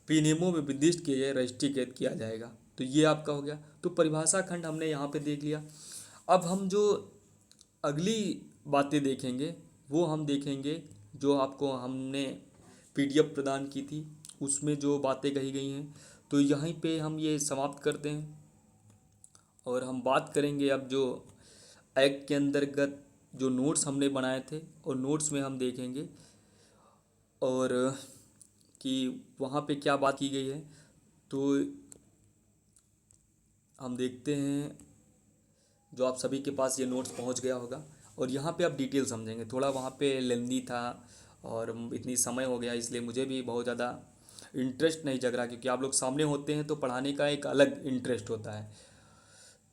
S1: विनियमों में निर्दिष्ट किए गए रजिस्ट्रीकृत किया जाएगा। तो ये आपका हो गया। तो परिभाषा खंड हमने यहाँ पे देख लिया। अब हम जो अगली बातें देखेंगे वो हम देखेंगे जो आपको हमने PDF प्रदान की थी, उसमें जो बातें कही गई हैं। तो यहीं पे हम ये समाप्त करते हैं और हम बात करेंगे अब जो एक्ट के अंतर्गत जो नोट्स हमने बनाए थे, और नोट्स में हम देखेंगे और कि वहाँ पे क्या बात की गई है। तो हम देखते हैं जो आप सभी के पास ये नोट्स पहुँच गया होगा, और यहाँ पे आप डिटेल समझेंगे। थोड़ा वहाँ पे लेंदी था और इतनी समय हो गया, इसलिए मुझे भी बहुत ज़्यादा इंटरेस्ट नहीं जग रहा, क्योंकि आप लोग सामने होते हैं तो पढ़ाने का एक अलग इंटरेस्ट होता है।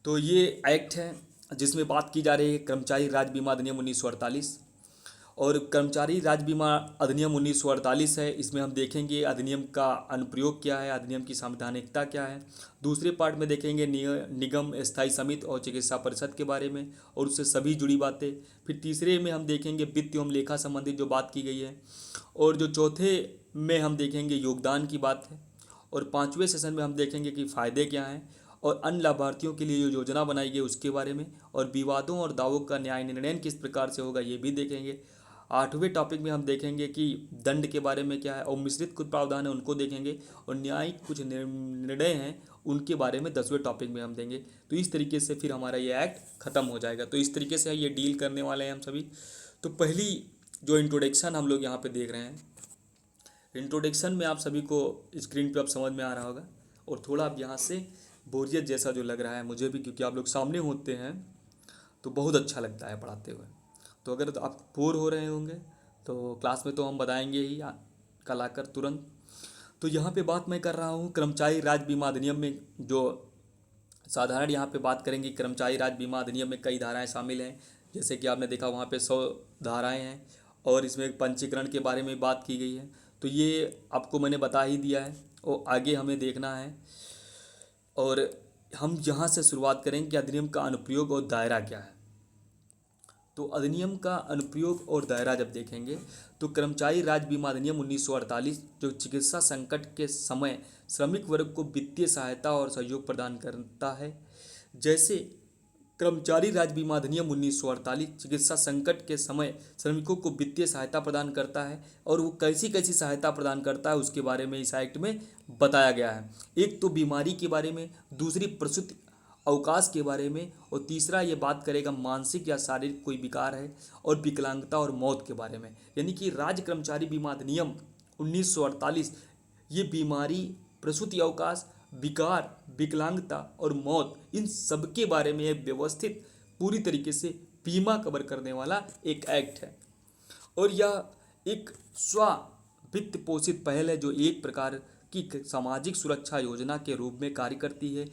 S1: तो ये एक्ट है जिसमें बात की जा रही है कर्मचारी राज्य बीमा अधिनियम 1948। और कर्मचारी राज्य बीमा अधिनियम 1948 है, इसमें हम देखेंगे अधिनियम का अनुप्रयोग क्या है, अधिनियम की संवैधानिकता क्या है। दूसरे पार्ट में देखेंगे निगम स्थायी समिति और चिकित्सा परिषद के बारे में और उससे सभी जुड़ी बातें। फिर तीसरे में हम देखेंगे वित्त एवं लेखा संबंधित जो बात की गई है, और जो चौथे में हम देखेंगे योगदान की बात है, और पाँचवें सेशन में हम देखेंगे कि फ़ायदे क्या हैं और अन्य लाभार्थियों के लिए जो योजना बनाई गई उसके बारे में, और विवादों और दावों का न्याय निर्णय किस प्रकार से होगा ये भी देखेंगे। आठवें टॉपिक में हम देखेंगे कि दंड के बारे में क्या है, और मिश्रित कुछ प्रावधान है उनको देखेंगे, और न्यायिक कुछ निर्णय हैं उनके बारे में 10वें टॉपिक में हम देंगे। तो इस तरीके से फिर हमारा ये एक्ट ख़त्म हो जाएगा। तो इस तरीके से ये डील करने वाले हैं हम सभी। तो पहली जो इंट्रोडक्शन हम लोग यहाँ पे देख रहे हैं, इंट्रोडक्शन में आप सभी को स्क्रीन पे अब समझ में आ रहा होगा, और थोड़ा अब यहाँ से बोरियत जैसा जो लग रहा है मुझे भी, क्योंकि आप लोग सामने होते हैं तो बहुत अच्छा लगता है पढ़ाते हुए। तो अगर तो आप बोर हो रहे होंगे तो क्लास में तो हम बताएंगे ही कल आकर तुरंत। तो यहाँ पे बात मैं कर रहा हूँ कर्मचारी राज्य बीमा अधिनियम में जो साधारण यहाँ पे बात करेंगे। कर्मचारी राज्य बीमा अधिनियम में कई धाराएं शामिल हैं, जैसे कि आपने देखा वहाँ पे 100 धाराएं हैं, और इसमें एक पंजीकरण के बारे में बात की गई है। तो ये आपको मैंने बता ही दिया है, और आगे हमें देखना है। और हम यहाँ से शुरुआत करेंगे कि अधिनियम का अनुप्रयोग और दायरा क्या है। तो अधिनियम का अनुप्रयोग और दायरा जब देखेंगे तो कर्मचारी राज्य बीमा अधिनियम 1948 जो चिकित्सा संकट के समय श्रमिक वर्ग को वित्तीय सहायता और सहयोग प्रदान करता है। जैसे कर्मचारी राज्य बीमा अधिनियम 1948 चिकित्सा संकट के समय श्रमिकों को वित्तीय सहायता प्रदान करता है, और वो कैसी कैसी सहायता प्रदान करता है उसके बारे में इस एक्ट में बताया गया है। एक तो बीमारी के बारे में, दूसरी प्रसूति अवकाश के बारे में, और तीसरा ये बात करेगा मानसिक या शारीरिक कोई विकार है, और विकलांगता और मौत के बारे में। यानी कि राज्य कर्मचारी बीमा अधिनियम 1948 ये बीमारी, प्रसूति अवकाश, विकार, विकलांगता और मौत, इन सब के बारे में एक व्यवस्थित पूरी तरीके से बीमा कवर करने वाला एक एक्ट है। और यह एक स्व वित्त पोषित पहल है जो एक प्रकार की सामाजिक सुरक्षा योजना के रूप में कार्य करती है,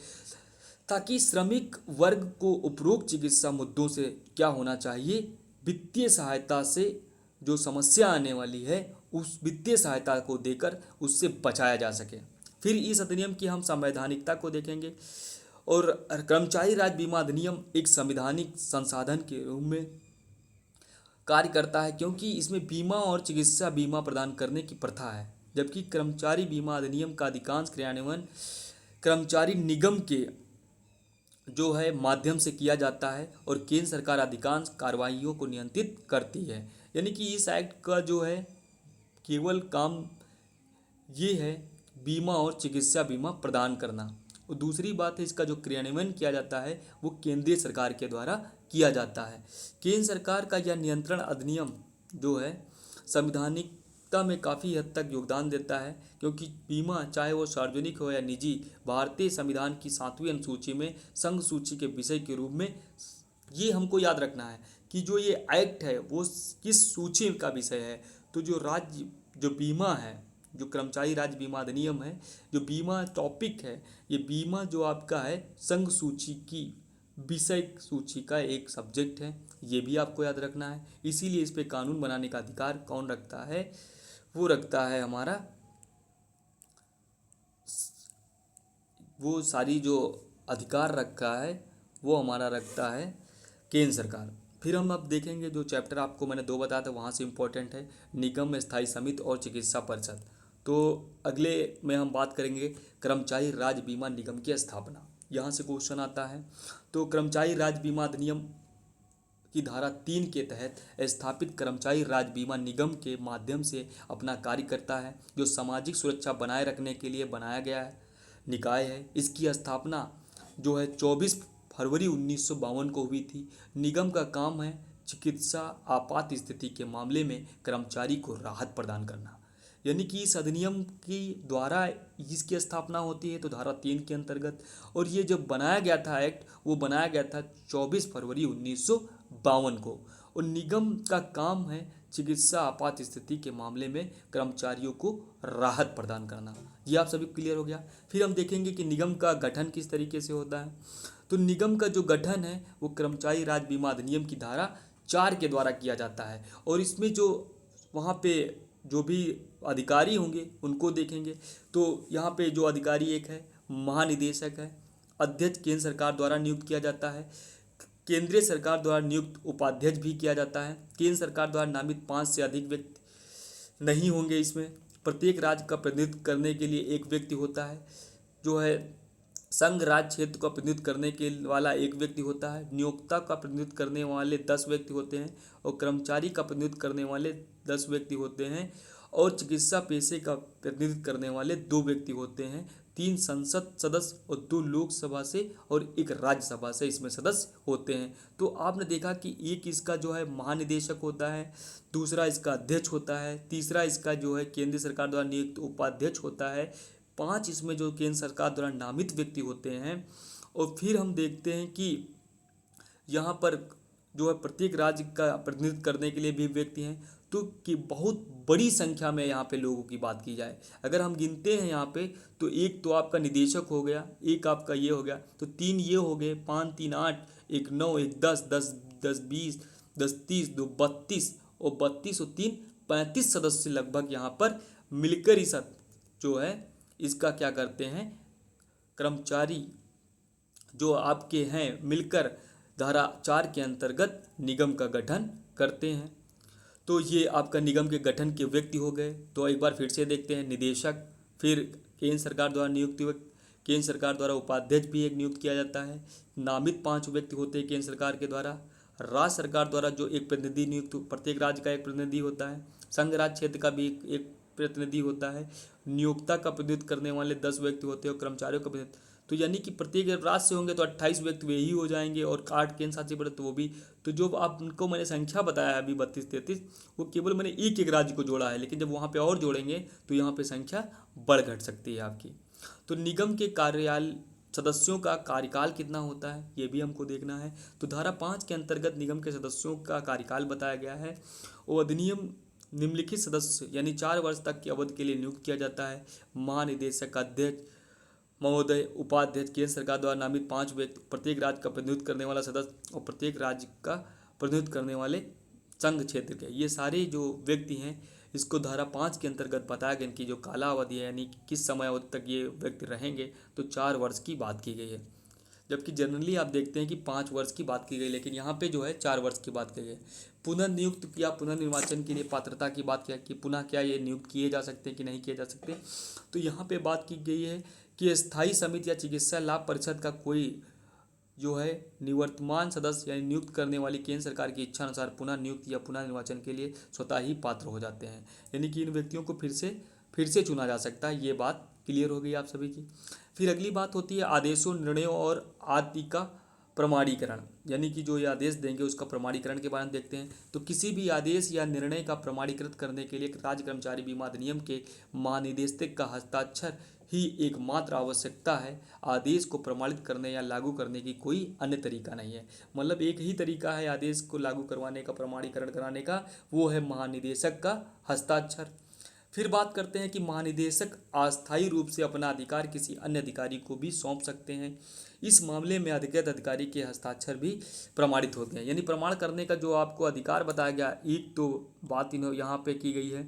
S1: ताकि श्रमिक वर्ग को उपरोक्त चिकित्सा मुद्दों से क्या होना चाहिए, वित्तीय सहायता से जो समस्या आने वाली है उस वित्तीय सहायता को देकर उससे बचाया जा सके। फिर इस अधिनियम की हम संवैधानिकता को देखेंगे, और कर्मचारी राज्य बीमा अधिनियम एक संवैधानिक संसाधन के रूप में कार्य करता है, क्योंकि इसमें बीमा और चिकित्सा बीमा प्रदान करने की प्रथा है। जबकि कर्मचारी बीमा अधिनियम का अधिकांश क्रियान्वयन कर्मचारी निगम के जो है माध्यम से किया जाता है, और केंद्र सरकार अधिकांश कार्रवाइयों को नियंत्रित करती है। यानी कि इस एक्ट का जो है केवल काम ये है बीमा और चिकित्सा बीमा प्रदान करना, और दूसरी बात है इसका जो क्रियान्वयन किया जाता है वो केंद्रीय सरकार के द्वारा किया जाता है। केंद्र सरकार का यह नियंत्रण अधिनियम जो है संवैधानिकता में काफ़ी हद तक योगदान देता है, क्योंकि बीमा चाहे वो सार्वजनिक हो या निजी, भारतीय संविधान की 7वीं अनुसूची में संघ सूची के विषय के रूप में ये हमको याद रखना है कि जो ये एक्ट है वो किस सूची का विषय है। तो जो राज्य जो बीमा है, जो कर्मचारी राज्य बीमा अधिनियम है, जो बीमा टॉपिक है, ये बीमा जो आपका है संघ सूची की विषय सूची का एक सब्जेक्ट है, ये भी आपको याद रखना है। इसीलिए इस पे कानून बनाने का अधिकार कौन रखता है, वो रखता है हमारा वो सारी जो अधिकार रखा है वो हमारा रखता है केंद्र सरकार। फिर हम अब देखेंगे जो चैप्टर आपको मैंने दो बताया था वहाँ से इम्पोर्टेंट है, निगम स्थायी समिति और चिकित्सा परिषद। तो अगले में हम बात करेंगे कर्मचारी राज्य बीमा निगम की स्थापना, यहाँ से क्वेश्चन आता है। तो कर्मचारी राज्य बीमा अधिनियम की धारा 3 के तहत स्थापित कर्मचारी राज्य बीमा निगम के माध्यम से अपना कार्य करता है, जो सामाजिक सुरक्षा बनाए रखने के लिए बनाया गया है निकाय है। इसकी स्थापना जो है 24 फरवरी 1952 को हुई थी। निगम का काम है चिकित्सा आपात स्थिति के मामले में कर्मचारी को राहत प्रदान करना, यानी कि इस अधिनियम की द्वारा इसकी स्थापना होती है तो धारा 3 के अंतर्गत। और ये जब बनाया गया था एक्ट, वो बनाया गया था 24 फरवरी 1952 को। और निगम का काम है चिकित्सा आपात स्थिति के मामले में कर्मचारियों को राहत प्रदान करना। ये आप सभी क्लियर हो गया। फिर हम देखेंगे कि निगम का गठन किस तरीके से होता है। तो निगम का जो गठन है वो कर्मचारी राज्य बीमा अधिनियम की धारा 4 के द्वारा किया जाता है। और इसमें जो वहाँ पे जो भी अधिकारी होंगे उनको देखेंगे। तो यहाँ पे जो अधिकारी एक है महानिदेशक है, अध्यक्ष केंद्र सरकार द्वारा नियुक्त किया जाता है, केंद्रीय सरकार द्वारा नियुक्त उपाध्यक्ष भी किया जाता है, केंद्र सरकार द्वारा नामित 5 से अधिक व्यक्ति नहीं होंगे इसमें, प्रत्येक राज्य का प्रतिनिधित्व करने के लिए एक व्यक्ति होता है, जो है संघ राज्य क्षेत्र का प्रतिनिधित्व करने के वाला एक व्यक्ति होता है, नियोक्ता का प्रतिनिधित्व करने वाले 10 व्यक्ति होते हैं और कर्मचारी का प्रतिनिधित्व करने वाले 10 व्यक्ति होते हैं और चिकित्सा पेशे का प्रतिनिधित्व करने वाले 2 व्यक्ति होते हैं। 3 संसद सदस्य और 2 लोकसभा से और 1 राज्यसभा से इसमें सदस्य होते हैं। तो आपने देखा कि एक इसका जो है महानिदेशक होता है, दूसरा इसका अध्यक्ष होता है, तीसरा इसका जो है केंद्र सरकार द्वारा नियुक्त उपाध्यक्ष होता है, 5 इसमें जो केंद्र सरकार द्वारा नामित व्यक्ति होते हैं। और फिर हम देखते हैं कि यहाँ पर जो है प्रत्येक राज्य का प्रतिनिधित्व करने के लिए भी व्यक्ति हैं। तो कि बहुत बड़ी संख्या में यहाँ पे लोगों की बात की जाए, अगर हम गिनते हैं यहाँ पे, तो एक तो आपका निदेशक हो गया, एक आपका ये हो गया, तो 3 ये हो गए, 5 3 8, 1 9, 1 10, 10 10 20, 10 30, 2 32 और 32 और 3 35 सदस्य लगभग यहाँ पर मिलकर इस जो है इसका क्या करते हैं, कर्मचारी जो आपके हैं मिलकर धारा 4 के अंतर्गत निगम का गठन करते हैं। तो ये आपका निगम के गठन के व्यक्ति हो गए। तो एक बार फिर से देखते हैं, निदेशक, फिर केंद्र सरकार द्वारा नियुक्त व्यक्ति, केंद्र सरकार द्वारा उपाध्यक्ष भी एक नियुक्त किया जाता है, नामित 5 व्यक्ति होते हैं केंद्र सरकार के द्वारा, राज्य सरकार द्वारा जो एक प्रतिनिधि नियुक्त, प्रत्येक राज्य का एक प्रतिनिधि होता है, संघ राज्य क्षेत्र का भी एक प्रतिनिधि होता है, नियोक्ता का प्रतिनिधित्व करने वाले 10 व्यक्ति होते हैं और कर्मचारियों का प्रतिनिधित्व, तो यानी कि प्रत्येक राज्य से होंगे तो 28 व्यक्ति वे ही हो जाएंगे और 8 केंद्र शासित प्रदेश तो वो भी। तो जो आपको मैंने संख्या बताया है अभी 32 33, वो केवल मैंने एक एक राज्य को जोड़ा है, लेकिन जब वहाँ पे और जोड़ेंगे तो यहाँ पे संख्या बढ़ घट सकती है आपकी। तो निगम के कार्यालय सदस्यों का कार्यकाल कितना होता है ये भी हमको देखना है। तो धारा 5 के अंतर्गत निगम के सदस्यों का कार्यकाल बताया गया है। वो अधिनियम निम्नलिखित सदस्य यानी 4 वर्ष तक की अवधि के लिए नियुक्त किया जाता है। महानिदेशक, अध्यक्ष महोदय, उपाध्यक्ष, केंद्र सरकार द्वारा नामित 5 व्यक्ति, प्रत्येक राज्य का प्रतिनिधित्व करने वाला सदस्य और प्रत्येक राज्य का प्रतिनिधित्व करने वाले संघ क्षेत्र के, ये सारे जो व्यक्ति हैं इसको धारा 5 के अंतर्गत बताया गया कि जो काला अवधि है यानी किस समय अवधि तक ये व्यक्ति रहेंगे, तो 4 वर्ष की बात की गई है। जबकि जनरली आप देखते हैं कि 5 वर्ष की बात की गई, लेकिन यहाँ पे जो है 4 वर्ष की बात की गई। पुनर्नियुक्त या पुनर्निर्वाचन के लिए पात्रता की बात किया कि पुनः क्या ये नियुक्त किए जा सकते हैं कि नहीं किए जा सकते। तो यहाँ पे बात की गई है कि स्थायी समिति या चिकित्सा लाभ परिषद का कोई जो है निवर्तमान सदस्य यानी नियुक्त करने वाली केंद्र सरकार की इच्छा अनुसार पुनः नियुक्त या पुनः निर्वाचन के लिए स्वतः ही पात्र हो जाते हैं, यानी कि इन व्यक्तियों को फिर से चुना जा सकता है। ये बात क्लियर हो गई आप सभी की। फिर अगली बात होती है आदेशों, निर्णयों और आदि का प्रमाणीकरण, यानी कि जो ये आदेश देंगे उसका प्रमाणीकरण के बारे में देखते हैं। तो किसी भी आदेश या निर्णय का प्रमाणीकृत करने के लिए राज्य कर्मचारी बीमा अधिनियम के महानिदेशक का हस्ताक्षर ही एकमात्र आवश्यकता है। आदेश को प्रमाणित करने या लागू करने की कोई अन्य तरीका नहीं है। मतलब एक ही तरीका है आदेश को लागू करवाने का, प्रमाणीकरण कराने का, वो है महानिदेशक का हस्ताक्षर। फिर बात करते हैं कि महानिदेशक अस्थायी रूप से अपना अधिकार किसी अन्य अधिकारी को भी सौंप सकते हैं। इस मामले में अधिकृत अधिकारी के हस्ताक्षर भी प्रमाणित होते हैं। यानी प्रमाण करने का जो आपको अधिकार बताया गया, एक तो बात यहाँ पे की गई है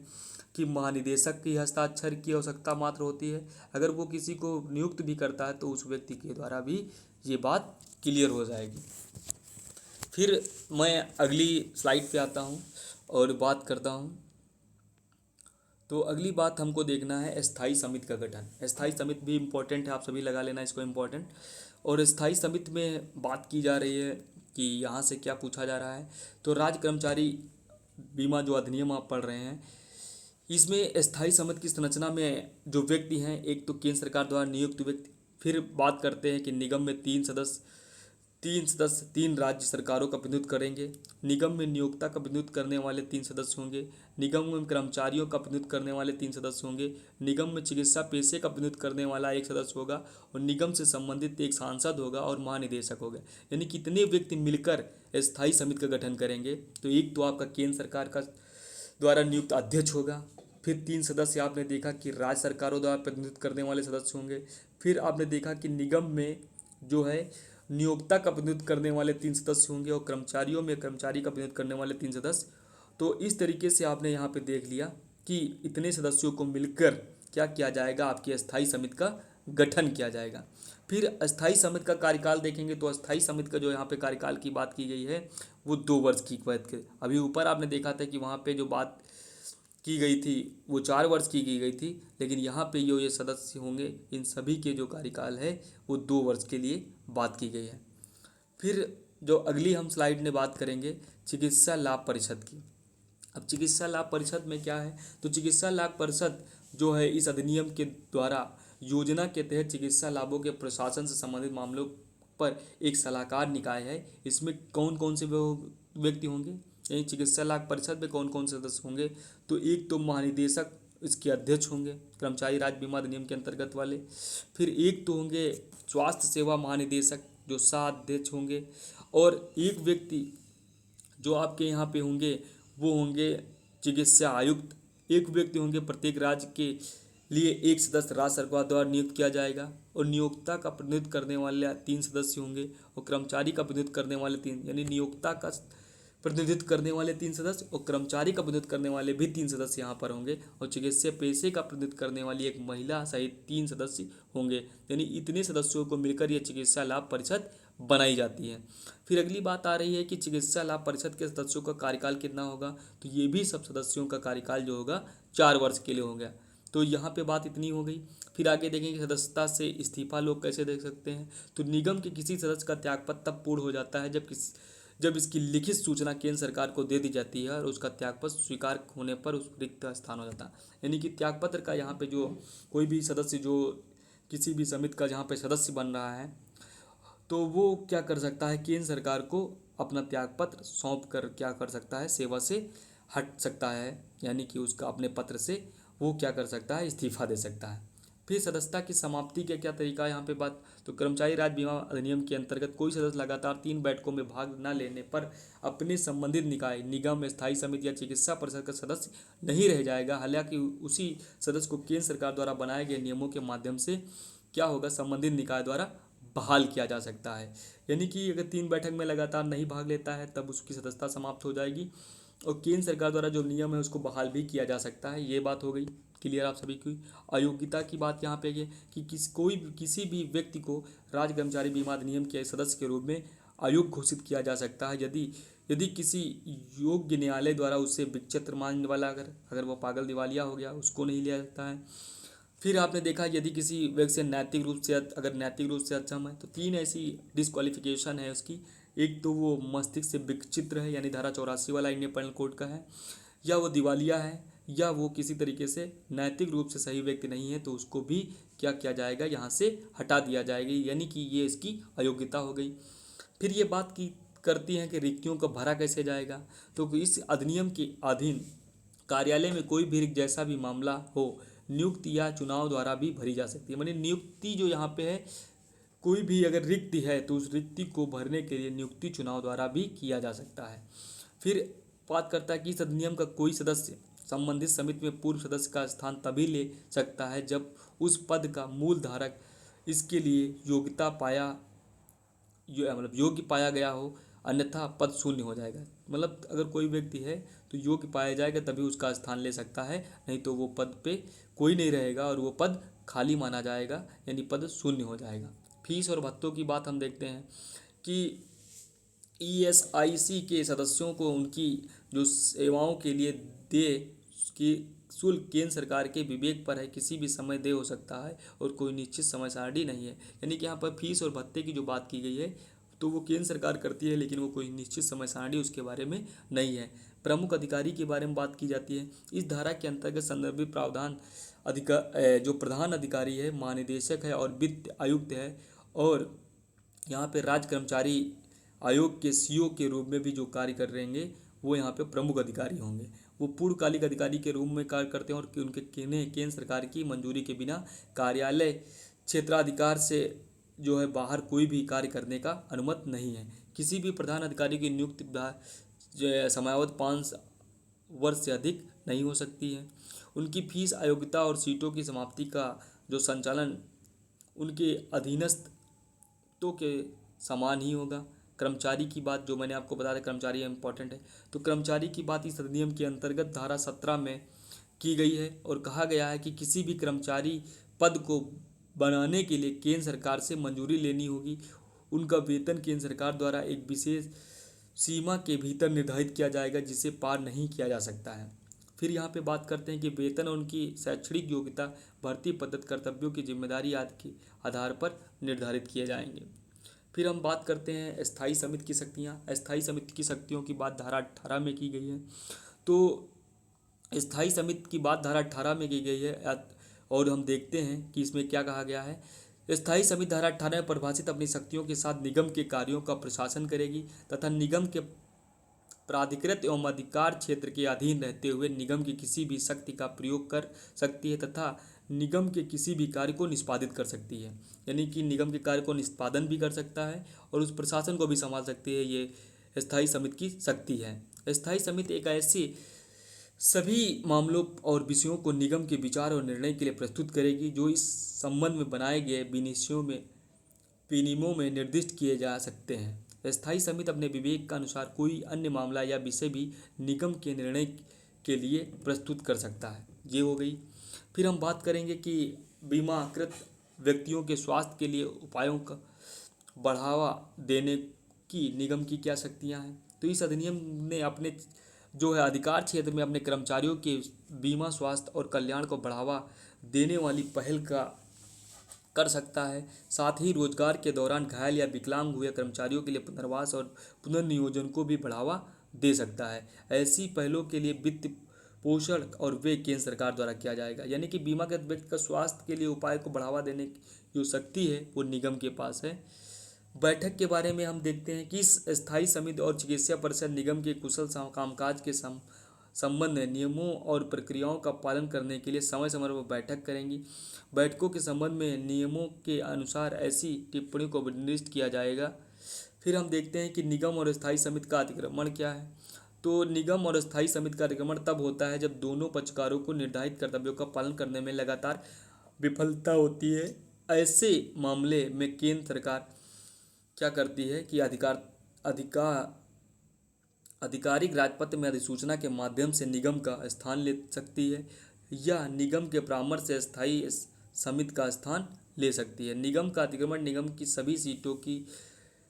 S1: कि महानिदेशक की हस्ताक्षर की आवश्यकता मात्र होती है। अगर वो किसी को नियुक्त भी करता है तो उस व्यक्ति के द्वारा भी ये बात क्लियर हो जाएगी। फिर मैं अगली स्लाइड पे आता हूँ और बात करता हूँ। तो अगली बात हमको देखना है स्थायी समिति का गठन। स्थायी समिति भी इम्पोर्टेंट है, आप सभी लगा लेना इसको इम्पोर्टेंट। और स्थायी समिति में बात की जा रही है कि यहाँ से क्या पूछा जा रहा है, तो राज्य कर्मचारी बीमा जो अधिनियम आप पढ़ रहे हैं, इसमें स्थायी समिति की संरचना में जो व्यक्ति हैं, एक तो केंद्र सरकार द्वारा नियुक्त व्यक्ति। फिर बात करते हैं कि निगम में 3 सदस्य 3 राज्य सरकारों का प्रतिनिधित्व करेंगे। निगम में नियोक्ता का प्रतिनिधित्व करने वाले 3 सदस्य होंगे। निगम में कर्मचारियों का प्रतिनिधित्व करने वाले 3 सदस्य होंगे। निगम में चिकित्सा पेशे का प्रतिनिधित्व करने वाला 1 सदस्य होगा और निगम से संबंधित 1 सांसद होगा और महानिदेशक होगा। यानी कितने व्यक्ति मिलकर स्थायी समिति का गठन करेंगे, तो एक तो आपका केंद्र सरकार का द्वारा नियुक्त अध्यक्ष होगा। फिर 3 सदस्य आपने देखा कि राज्य सरकारों द्वारा प्रतिनिधित्व करने वाले सदस्य होंगे। फिर आपने देखा कि निगम में जो है नियोक्ता का प्रतिनिधित्व करने वाले 3 सदस्य होंगे और कर्मचारियों में कर्मचारी का प्रतिनिधित्व करने वाले 3 सदस्य। तो इस तरीके से आपने यहाँ पे देख लिया कि इतने सदस्यों को मिलकर क्या किया जाएगा, आपकी अस्थायी समिति का गठन किया जाएगा। फिर अस्थायी समिति का कार्यकाल देखेंगे तो अस्थायी समिति का जो यहाँ पे कार्यकाल की बात की गई है वो 2 वर्ष की बात की। अभी ऊपर आपने देखा था कि वहाँ पे जो बात की गई थी वो 4 वर्ष की गई थी, लेकिन यहाँ पे जो ये सदस्य होंगे इन सभी के जो कार्यकाल है वो 2 वर्ष के लिए बात की गई है। फिर जो अगली हम स्लाइड में बात करेंगे चिकित्सा लाभ परिषद की। अब चिकित्सा लाभ परिषद में क्या है, तो चिकित्सा लाभ परिषद जो है इस अधिनियम के द्वारा योजना के तहत चिकित्सा लाभों के प्रशासन से संबंधित मामलों पर एक सलाहकार निकाय है। इसमें कौन कौन से व्यक्ति होंगे, यानी चिकित्सा लाभ परिषद में कौन कौन से सदस्य होंगे, तो एक तो महानिदेशक इसके अध्यक्ष होंगे कर्मचारी राज्य बीमा अधिनियम के अंतर्गत वाले। फिर एक तो होंगे स्वास्थ्य सेवा महानिदेशक जो 7 अध्यक्ष होंगे। और एक व्यक्ति जो आपके यहाँ पे होंगे वो होंगे चिकित्सा आयुक्त। एक व्यक्ति होंगे प्रत्येक राज्य के लिए 1 सदस्य राज्य सरकार द्वारा नियुक्त किया जाएगा। और नियोक्ता का प्रतिनिधित्व करने वाले 3 सदस्य होंगे और कर्मचारी का प्रतिनिधित्व करने वाले 3, यानी नियोक्ता का प्रतिनिधित्व करने वाले 3 सदस्य और कर्मचारी का प्रतिनिधित्व करने वाले भी 3 सदस्य यहाँ पर होंगे। और चिकित्सा पेशे का प्रतिनिधित्व करने वाली एक महिला सहित 3 सदस्य होंगे। यानी इतने सदस्यों को मिलकर यह चिकित्सा लाभ परिषद बनाई जाती है। फिर अगली बात आ रही है कि चिकित्सा लाभ परिषद के सदस्यों का कार्यकाल कितना होगा, तो ये भी सब सदस्यों का कार्यकाल जो होगा 4 वर्ष के लिए होगा। तो यहाँ पे बात इतनी हो गई। फिर आगे देखेंगे सदस्यता से इस्तीफा लोग कैसे दे सकते हैं, तो निगम के किसी सदस्य का त्यागपत्र तब पूर्ण हो जाता है जब इसकी लिखित सूचना केंद्र सरकार को दे दी जाती है और उसका त्यागपत्र स्वीकार होने पर उस रिक्त स्थान हो जाता है। यानी कि त्यागपत्र का यहाँ पे जो कोई भी सदस्य जो किसी भी समिति का जहाँ पे सदस्य बन रहा है तो वो क्या कर सकता है, केंद्र सरकार को अपना त्यागपत्र सौंप कर क्या कर सकता है, सेवा से हट सकता है। यानी कि उसका अपने पत्र से वो क्या कर सकता है, इस्तीफा दे सकता है। फिर सदस्यता की समाप्ति का क्या तरीका है यहाँ पे बात, तो कर्मचारी राज्य बीमा अधिनियम के अंतर्गत कोई सदस्य लगातार 3 बैठकों में भाग न लेने पर अपने संबंधित निकाय निगम स्थायी समिति या चिकित्सा परिषद का सदस्य नहीं रह जाएगा। हालांकि उसी सदस्य को केंद्र सरकार द्वारा बनाए गए नियमों के माध्यम से क्या होगा, संबंधित निकाय द्वारा बहाल किया जा सकता है। यानी कि अगर 3 बैठक में लगातार नहीं भाग लेता है तब उसकी सदस्यता समाप्त हो जाएगी और केंद्र सरकार द्वारा जो नियम है उसको बहाल भी किया जा सकता है। ये बात हो गई क्लियर आप सभी की। अयोग्यता की बात यहाँ पे है कि किसी भी व्यक्ति को राज्य कर्मचारी बीमा अधिनियम के सदस्य के रूप में अयोग्य घोषित किया जा सकता है यदि किसी योग्य न्यायालय द्वारा उसे विचित्र मानने वाला अगर वो पागल दिवालिया हो गया उसको नहीं लिया जाता है। फिर आपने देखा यदि किसी व्यक्ति से नैतिक रूप से अक्षम है तो 3 ऐसी डिस्क्वालिफिकेशन है उसकी। एक तो वो मस्तिष्क से विचित्र है, यानी धारा 84 वाला इंडियन पेनल कोड का है, या वो दिवालिया है, या वो किसी तरीके से नैतिक रूप से सही व्यक्ति नहीं है, तो उसको भी क्या किया जाएगा, यहाँ से हटा दिया जाएगा। यानी कि ये इसकी अयोग्यता हो गई। फिर ये बात की करती हैं कि रिक्तियों को भरा कैसे जाएगा, तो इस अधिनियम के अधीन कार्यालय में कोई भी रिक्त जैसा भी मामला हो नियुक्ति या चुनाव द्वारा भी भरी जा सकती है। माने नियुक्ति जो यहाँ पे है, कोई भी अगर रिक्ति है तो उस रिक्ति को भरने के लिए नियुक्ति चुनाव द्वारा भी किया जा सकता है। फिर बात करता है कि इस अधिनियम का कोई सदस्य संबंधित समिति में पूर्व सदस्य का स्थान तभी ले सकता है जब उस पद का मूल धारक इसके लिए योग्य पाया गया हो, अन्यथा पद शून्य हो जाएगा। मतलब अगर कोई व्यक्ति है तो योग्य पाया जाएगा तभी उसका स्थान ले सकता है, नहीं तो वो पद पे कोई नहीं रहेगा और वो पद खाली माना जाएगा, यानी पद शून्य हो जाएगा। फीस और भत्तों की बात हम देखते हैं कि ESIC के सदस्यों को उनकी जो सेवाओं के लिए दे कि शुल्क केंद्र सरकार के विवेक पर है, किसी भी समय दे हो सकता है और कोई निश्चित समय सारणी नहीं है। यानी कि यहाँ पर फीस और भत्ते की जो बात की गई है तो वो केंद्र सरकार करती है, लेकिन वो कोई निश्चित समय सारणी उसके बारे में नहीं है। प्रमुख अधिकारी के बारे में बात की जाती है। इस धारा के अंतर्गत संदर्भित प्रावधान जो प्रधान अधिकारी है, महानिदेशक है और वित्त आयुक्त है, और यहाँ पे राज्य कर्मचारी आयोग के CO के रूप में भी जो कार्य कर रहेंगे वो यहाँ पे प्रमुख अधिकारी होंगे। वो पूर्णकालिक अधिकारी के रूप में कार्य करते हैं और उनके केंद्र सरकार की मंजूरी के बिना कार्यालय क्षेत्राधिकार से जो है बाहर कोई भी कार्य करने का अनुमत नहीं है। किसी भी प्रधान अधिकारी की नियुक्ति समयावधि 5 वर्ष से अधिक नहीं हो सकती है। उनकी फीस, अयोग्यता और सीटों की समाप्ति का जो संचालन उनके अधीनस्थों के समान ही होगा। कर्मचारी की बात जो मैंने आपको बताया, कर्मचारी इम्पोर्टेंट है, तो कर्मचारी की बात इस अधिनियम के अंतर्गत धारा 17 में की गई है और कहा गया है कि किसी भी कर्मचारी पद को बनाने के लिए केंद्र सरकार से मंजूरी लेनी होगी। उनका वेतन केंद्र सरकार द्वारा एक विशेष सीमा के भीतर निर्धारित किया जाएगा जिसे पार नहीं किया जा सकता है। फिर यहाँ पे बात करते हैं कि वेतन और उनकी शैक्षणिक योग्यता, भर्ती पद्धति, कर्तव्यों की जिम्मेदारी आदि के आधार पर निर्धारित किए जाएंगे। फिर हम बात करते हैं स्थायी समिति की शक्तियाँ। स्थायी समिति की शक्तियों की बात धारा 18 में की गई है। तो स्थायी समिति की बात धारा 18 में की गई है और हम देखते हैं कि इसमें क्या कहा गया है। स्थायी समिति धारा 18 में परिभाषित अपनी शक्तियों के साथ निगम के कार्यों का प्रशासन करेगी तथा निगम के प्राधिकृत एवं अधिकार क्षेत्र के अधीन रहते हुए निगम की किसी भी शक्ति का प्रयोग कर सकती है तथा निगम के किसी भी कार्य को निष्पादित कर सकती है। यानी कि निगम के कार्य को निष्पादन भी कर सकता है और उस प्रशासन को भी संभाल सकती है। ये स्थायी समिति की शक्ति है। स्थायी समिति एक ऐसी सभी मामलों और विषयों को निगम के विचार और निर्णय के लिए प्रस्तुत करेगी जो इस संबंध में बनाए गए विनियमों में निर्दिष्ट किए जा सकते हैं। स्थायी समिति अपने विवेक का अनुसार कोई अन्य मामला या विषय भी निगम के निर्णय के लिए प्रस्तुत कर सकता है। ये हो गई। फिर हम बात करेंगे कि बीमाकृत व्यक्तियों के स्वास्थ्य के लिए उपायों का बढ़ावा देने की निगम की क्या शक्तियाँ हैं। तो इस अधिनियम ने अपने जो है अधिकार क्षेत्र में अपने कर्मचारियों के बीमा, स्वास्थ्य और कल्याण को बढ़ावा देने वाली पहल कर सकता है। साथ ही रोजगार के दौरान घायल या विकलांग हुए कर्मचारियों के लिए पुनर्वास और पुनर्नियोजन को भी बढ़ावा दे सकता है। ऐसी पहलों के लिए वित्त पोषण और वे केंद्र सरकार द्वारा किया जाएगा। यानी कि बीमाकृत व्यक्ति का स्वास्थ्य के लिए उपाय को बढ़ावा देने की जो शक्ति है वो निगम के पास है। बैठक के बारे में हम देखते हैं कि इस स्थायी समिति और चिकित्सा परिषद निगम के कुशल कामकाज के संबंध में नियमों और प्रक्रियाओं का पालन करने के लिए समय समय पर बैठक करेंगी। बैठकों के संबंध में नियमों के अनुसार ऐसी टिप्पणी को निर्दिष्ट किया जाएगा। फिर हम देखते हैं कि निगम और स्थायी समिति का अतिक्रमण क्या है। तो निगम और स्थायी समिति का अतिक्रमण तब होता है जब दोनों पक्षकारों को निर्धारित कर्तव्यों का पालन करने में लगातार विफलता होती है। ऐसे मामले में केंद्र सरकार क्या करती है कि आधिकारिक राजपत्र में अधिसूचना के माध्यम से निगम का स्थान ले सकती है या निगम के परामर्श से स्थायी समिति का स्थान ले सकती है। निगम का अतिक्रमण निगम की सभी सीटों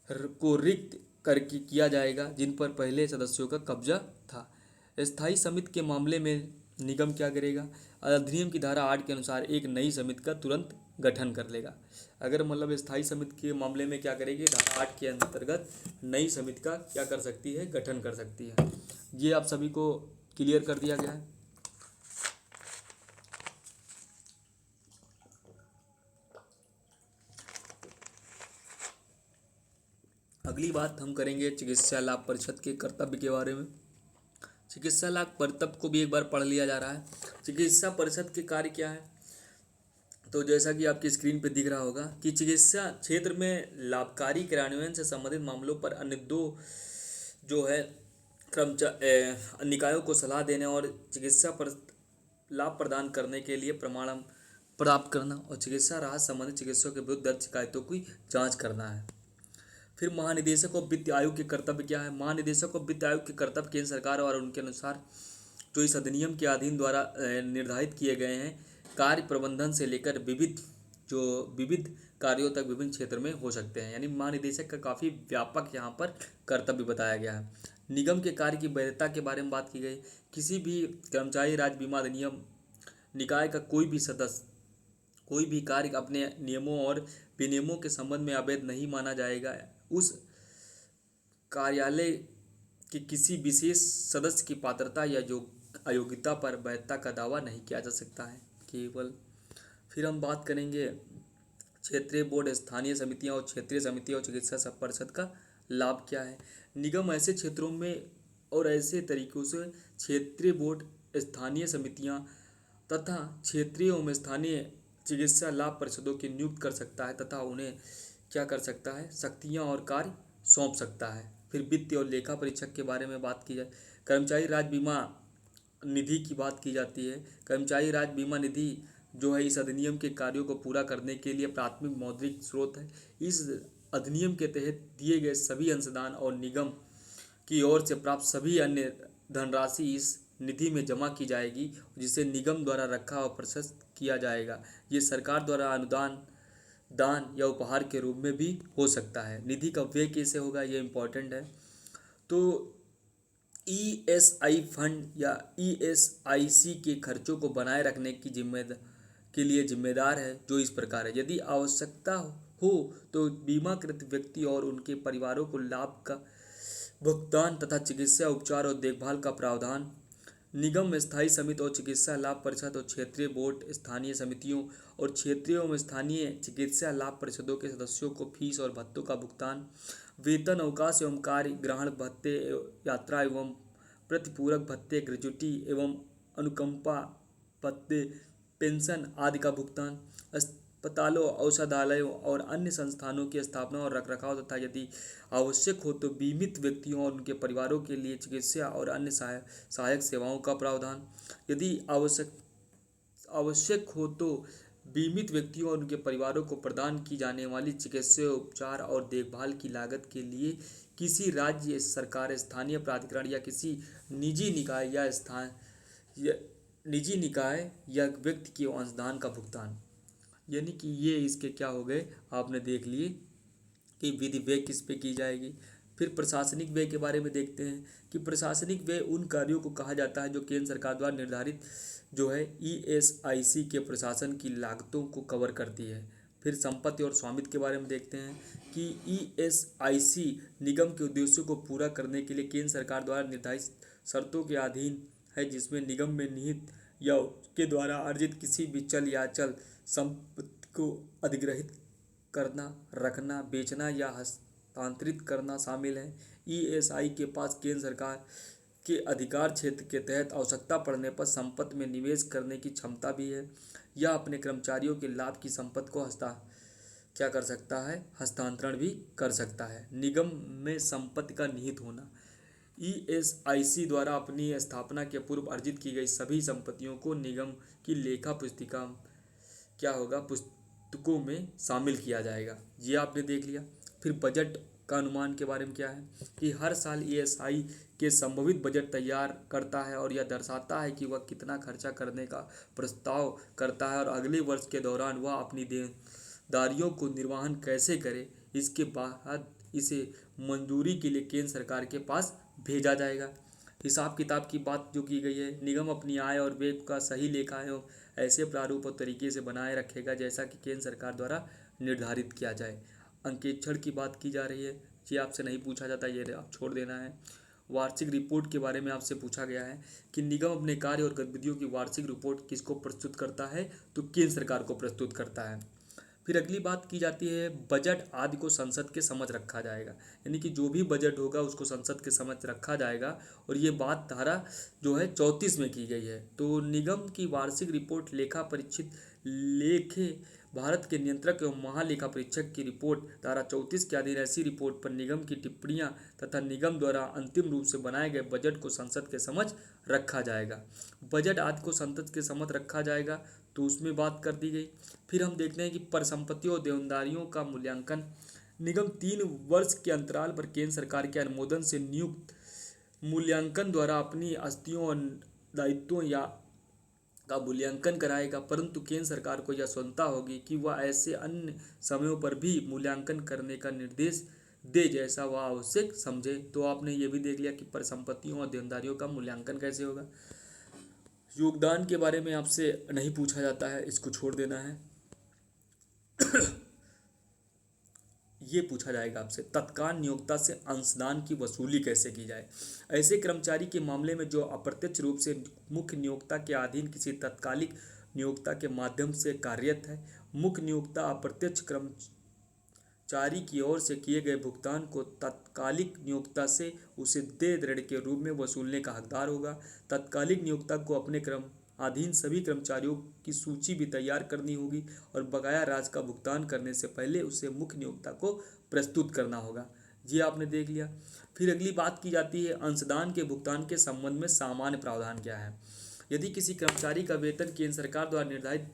S1: को रिक्त करके किया जाएगा जिन पर पहले सदस्यों का कब्जा था। स्थायी समिति के मामले में निगम क्या करेगा, अधिनियम की धारा 8 के अनुसार एक नई समिति का तुरंत गठन कर लेगा। अगर मतलब स्थायी समिति के मामले में क्या करेगी, धारा 8 के अंतर्गत नई समिति का क्या कर सकती है, गठन कर सकती है। ये आप सभी को क्लियर कर दिया गया है। अगली बात हम करेंगे चिकित्सा लाभ परिषद के कर्तव्य के बारे में। चिकित्सा लाभ कर्तव्य को भी एक बार पढ़ लिया जा रहा है। चिकित्सा परिषद के कार्य क्या है, तो जैसा कि आपकी स्क्रीन पे दिख रहा होगा कि चिकित्सा क्षेत्र में लाभकारी कार्यान्वयन से संबंधित मामलों पर अन्य दो जो है निकायों को सलाह देने और चिकित्सा पर लाभ प्रदान करने के लिए प्रमाणन प्राप्त करना और चिकित्सा राहत संबंधित चिकित्सकों के विरुद्ध दर्ज शिकायतों की जांच करना है। फिर महानिदेशक और वित्त आयोग के कर्तव्य क्या है। महानिदेशक और वित्त आयोग के कर्तव्य केंद्र सरकार और उनके अनुसार जो इस अधिनियम के अधीन द्वारा निर्धारित किए गए हैं कार्य प्रबंधन से लेकर विविध कार्यों तक विभिन्न क्षेत्र में हो सकते हैं। यानी महानिदेशक का काफ़ी व्यापक यहाँ पर कर्तव्य बताया गया है। निगम के कार्य की वैधता के बारे में बात की गई। किसी भी कर्मचारी राज्य बीमा अधिनियम निकाय का कोई भी सदस्य कोई भी कार्य अपने नियमों और विनियमों के संबंध में अवैध नहीं माना जाएगा। उस कार्यालय के किसी विशेष सदस्य की पात्रता या जो अयोग्यता पर वैधता का दावा नहीं किया जा सकता है केवल। फिर हम बात करेंगे क्षेत्रीय बोर्ड, स्थानीय समितियां और क्षेत्रीय समितियां और चिकित्सा परिषद का लाभ क्या है। निगम ऐसे क्षेत्रों में और ऐसे तरीकों से क्षेत्रीय बोर्ड, स्थानीय समितियां तथा क्षेत्रीय एवं स्थानीय चिकित्सा लाभ परिषदों की नियुक्त कर सकता है तथा उन्हें क्या कर सकता है, शक्तियां और कार्य सौंप सकता है। फिर वित्तीय और लेखा परीक्षक के बारे में बात की जाए। कर्मचारी राज्य बीमा निधि की बात की जाती है। कर्मचारी राज्य बीमा निधि जो है इस अधिनियम के कार्यों को पूरा करने के लिए प्राथमिक मौद्रिक स्रोत है। इस अधिनियम के तहत दिए गए सभी अंशदान और निगम की ओर से प्राप्त सभी अन्य धनराशि इस निधि में जमा की जाएगी, जिसे निगम द्वारा रखा और प्रशस्त किया जाएगा। ये सरकार द्वारा अनुदान, दान या उपहार के रूप में भी हो सकता है। निधि का व्यय कैसे होगा, ये इम्पोर्टेंट है। तो ईएसआई फंड या ईएसआईसी के खर्चों को बनाए रखने की जिम्मेदार है, जो इस प्रकार है। यदि आवश्यकता हो तो बीमाकृत व्यक्ति और उनके परिवारों को लाभ का भुगतान तथा चिकित्सा उपचार और देखभाल का प्रावधान। निगम, स्थायी समिति और चिकित्सा लाभ परिषद और क्षेत्रीय बोर्ड, स्थानीय समितियों और क्षेत्रीय एवं स्थानीय चिकित्सा लाभ परिषदों के सदस्यों को फीस और भत्तों का भुगतान, वेतन, अवकाश एवं कार्य ग्रहण भत्ते, यात्रा एवं प्रतिपूरक भत्ते, ग्रेजुटी एवं अनुकंपा भत्ते, पेंशन आदि का भुगतान, अस्पतालों, औषधालयों और अन्य संस्थानों की स्थापना और रखरखाव तथा यदि आवश्यक हो तो बीमित व्यक्तियों और उनके परिवारों के लिए चिकित्सा और अन्य सहायक सेवाओं का प्रावधान। यदि आवश्यक हो तो बीमित व्यक्तियों और उनके परिवारों को प्रदान की जाने वाली चिकित्सा उपचार और देखभाल की लागत के लिए किसी राज्य सरकार, स्थानीय प्राधिकरण या किसी निजी निकाय या व्यक्ति के अंशदान का भुगतान। यानी कि ये इसके क्या हो गए, आपने देख लिए कि विधि व्यय किस पे की जाएगी। फिर प्रशासनिक व्यय के बारे में देखते हैं कि प्रशासनिक व्यय उन कार्यों को कहा जाता है जो केंद्र सरकार द्वारा निर्धारित जो है ईएसआईसी के प्रशासन की लागतों को कवर करती है। फिर संपत्ति और स्वामित्व के बारे में देखते हैं कि ईएसआईसी निगम के उद्देश्यों को पूरा करने के लिए केंद्र सरकार द्वारा निर्धारित शर्तों के अधीन है, जिसमें निगम में निहित या उसके द्वारा अर्जित किसी भी चल या अचल संपत्ति को अधिग्रहित करना, रखना, बेचना या हस्तांतरित करना शामिल है। ईएसआई के पास केंद्र सरकार के अधिकार क्षेत्र के तहत आवश्यकता पड़ने पर संपत्ति में निवेश करने की क्षमता भी है या अपने कर्मचारियों के लाभ की संपत्ति को क्या कर सकता है, हस्तांतरण भी कर सकता है। निगम में संपत्ति का निहित होना। ईएसआईसी द्वारा अपनी स्थापना के पूर्व अर्जित की गई सभी संपत्तियों को निगम की लेखा पुस्तिका क्या होगा, पुस्तकों में शामिल किया जाएगा। ये आपने देख लिया। फिर बजट का अनुमान के बारे में क्या है कि हर साल ईएसआई के संभावित बजट तैयार करता है और यह दर्शाता है कि वह कितना खर्चा करने का प्रस्ताव करता है और अगले वर्ष के दौरान वह अपनी देनदारियों को निर्वहन कैसे करे। इसके बाद इसे मंजूरी के लिए केंद्र सरकार के पास भेजा जाएगा। हिसाब किताब की बात जो की गई है, निगम अपनी आय और व्यय का सही लेखा एवं ऐसे प्रारूप और तरीके से बनाए रखेगा जैसा कि केंद्र सरकार द्वारा निर्धारित किया जाए। अंकेक्षण की बात की जा रही है, ये आपसे नहीं पूछा जाता, ये आप छोड़ देना है। वार्षिक रिपोर्ट के बारे में आपसे पूछा गया है कि निगम अपने कार्य और गतिविधियों की वार्षिक रिपोर्ट किसको प्रस्तुत करता है, तो केंद्र सरकार को प्रस्तुत करता है। फिर अगली बात की जाती है बजट आदि को संसद के समझ रखा जाएगा। यानी कि जो भी बजट होगा उसको संसद के समझ रखा जाएगा और ये बात धारा जो है 34 में की गई है। तो निगम की वार्षिक रिपोर्ट लेखा परीक्षित लेखे भारत के नियंत्रक एवं महालेखा परीक्षक की रिपोर्ट धारा 34 के अधीन ऐसी रिपोर्ट पर निगम की टिप्पणियां तथा निगम द्वारा अंतिम रूप से बनाए गए बजट को संसद के समक्ष रखा जाएगा। बजट आदि को संसद के समक्ष रखा जाएगा, तो उसमें बात कर दी गई। फिर हम देखते हैं कि परिसंपत्तियों और देनदारियों का मूल्यांकन। निगम 3 वर्ष के अंतराल पर केंद्र सरकार के अनुमोदन से नियुक्त मूल्यांकन द्वारा अपनी आस्तियों और दायित्वों या का मूल्यांकन कराएगा, परंतु केंद्र सरकार को यह स्वतंत्रता होगी कि वह ऐसे अन्य समयों पर भी मूल्यांकन करने का निर्देश दे जैसा वह आवश्यक समझे। तो आपने ये भी देख लिया कि परिसंपत्तियों और देनदारियों का मूल्यांकन कैसे होगा। योगदान के बारे में आपसे नहीं पूछा जाता है, इसको छोड़ देना है। ये पूछा जाएगा आपसे, तत्काल नियोक्ता से अंशदान की वसूली कैसे की जाए। ऐसे कर्मचारी के मामले में जो अप्रत्यक्ष रूप से मुख्य नियोक्ता के अधीन किसी तत्कालिक नियोक्ता के माध्यम से कार्यरत है, मुख्य नियोक्ता अप्रत्यक्ष कर्मचारी की ओर से किए गए भुगतान को तत्कालिक नियोक्ता से उसे देय ऋण के रूप में वसूलने का हकदार होगा। तत्कालिक नियोक्ता को अपने अधीन सभी कर्मचारियों की सूची भी तैयार करनी होगी और बकाया राशि का भुगतान करने से पहले उसे मुख्य नियोक्ता को प्रस्तुत करना होगा। ये आपने देख लिया। फिर अगली बात की जाती है अंशदान के भुगतान के संबंध में सामान्य प्रावधान क्या है। यदि किसी कर्मचारी का वेतन केंद्र सरकार द्वारा निर्धारित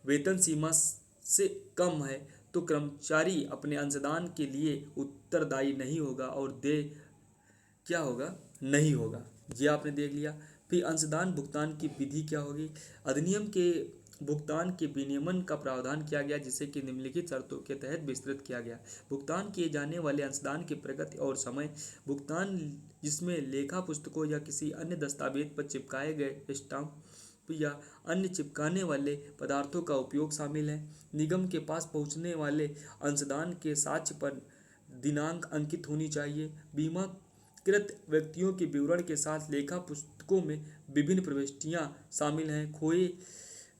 S1: वेतन सीमा से कम है तो कर्मचारी अपने अंशदान के लिए उत्तरदायी नहीं होगा और देय क्या होगा, नहीं होगा। ये आपने देख लिया। फिर अंशदान भुगतान की विधि क्या होगी। अधिनियम के भुगतान के विनियमन का प्रावधान किया गया, जिसे कि निम्नलिखित शर्तों के तहत विस्तृत किया गया। भुगतान किए जाने वाले अंशदान की प्रगति और समय। भुगतान जिसमें लेखा पुस्तकों या किसी अन्य दस्तावेज पर चिपकाए गए स्टाम्प या अन्य चिपकाने वाले पदार्थों का उपयोग शामिल है। निगम के पास पहुंचने वाले अंशदान के साक्ष्य पर दिनांक अंकित होनी चाहिए। बीमाकृत व्यक्तियों के विवरण के साथ लेखा पुस्तकों में विभिन्न प्रविष्टियां शामिल हैं। खोए,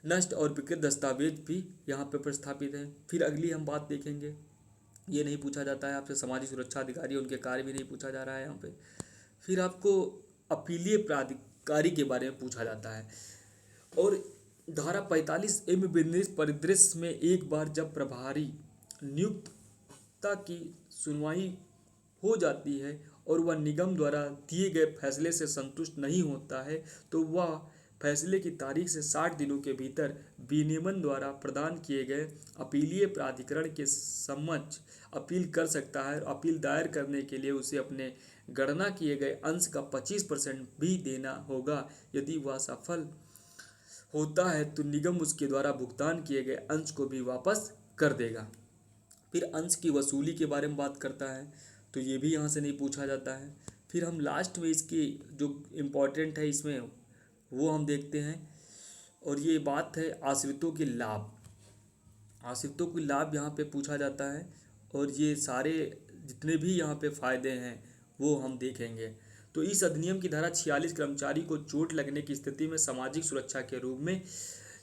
S1: नष्ट और विकृत दस्तावेज भी यहाँ पे प्रस्थापित हैं। फिर अगली हम बात देखेंगे, ये नहीं पूछा जाता है आपसे, सामाजिक सुरक्षा अधिकारी उनके कार्य भी नहीं पूछा जा रहा है यहाँ पे। फिर आपको अपीलीय प्राधिकारी के बारे में पूछा जाता है। और धारा 45A में विनिर्दिष्ट परिदृश्य में एक बार जब प्रभारी नियुक्ता की सुनवाई हो जाती है और वह निगम द्वारा दिए गए फैसले से संतुष्ट नहीं होता है तो वह फैसले की तारीख से 60 दिनों के भीतर विनियमन द्वारा प्रदान किए गए अपीलीय प्राधिकरण के समक्ष अपील कर सकता है। अपील दायर करने के लिए उसे अपने गणना किए गए अंश का 25% भी देना होगा। यदि वह सफल होता है तो निगम उसके द्वारा भुगतान किए गए अंश को भी वापस कर देगा। फिर अंश की वसूली के बारे में बात करता है, तो ये भी यहाँ से नहीं पूछा जाता है। फिर हम लास्ट में इसकी जो इम्पोर्टेंट है इसमें वो हम देखते हैं, और ये बात है आश्रितों के लाभ। आश्रितों के लाभ यहाँ पे पूछा जाता है, और ये सारे जितने भी यहाँ पे फ़ायदे हैं वो हम देखेंगे। तो इस अधिनियम की धारा 46 कर्मचारी को चोट लगने की स्थिति में सामाजिक सुरक्षा के रूप में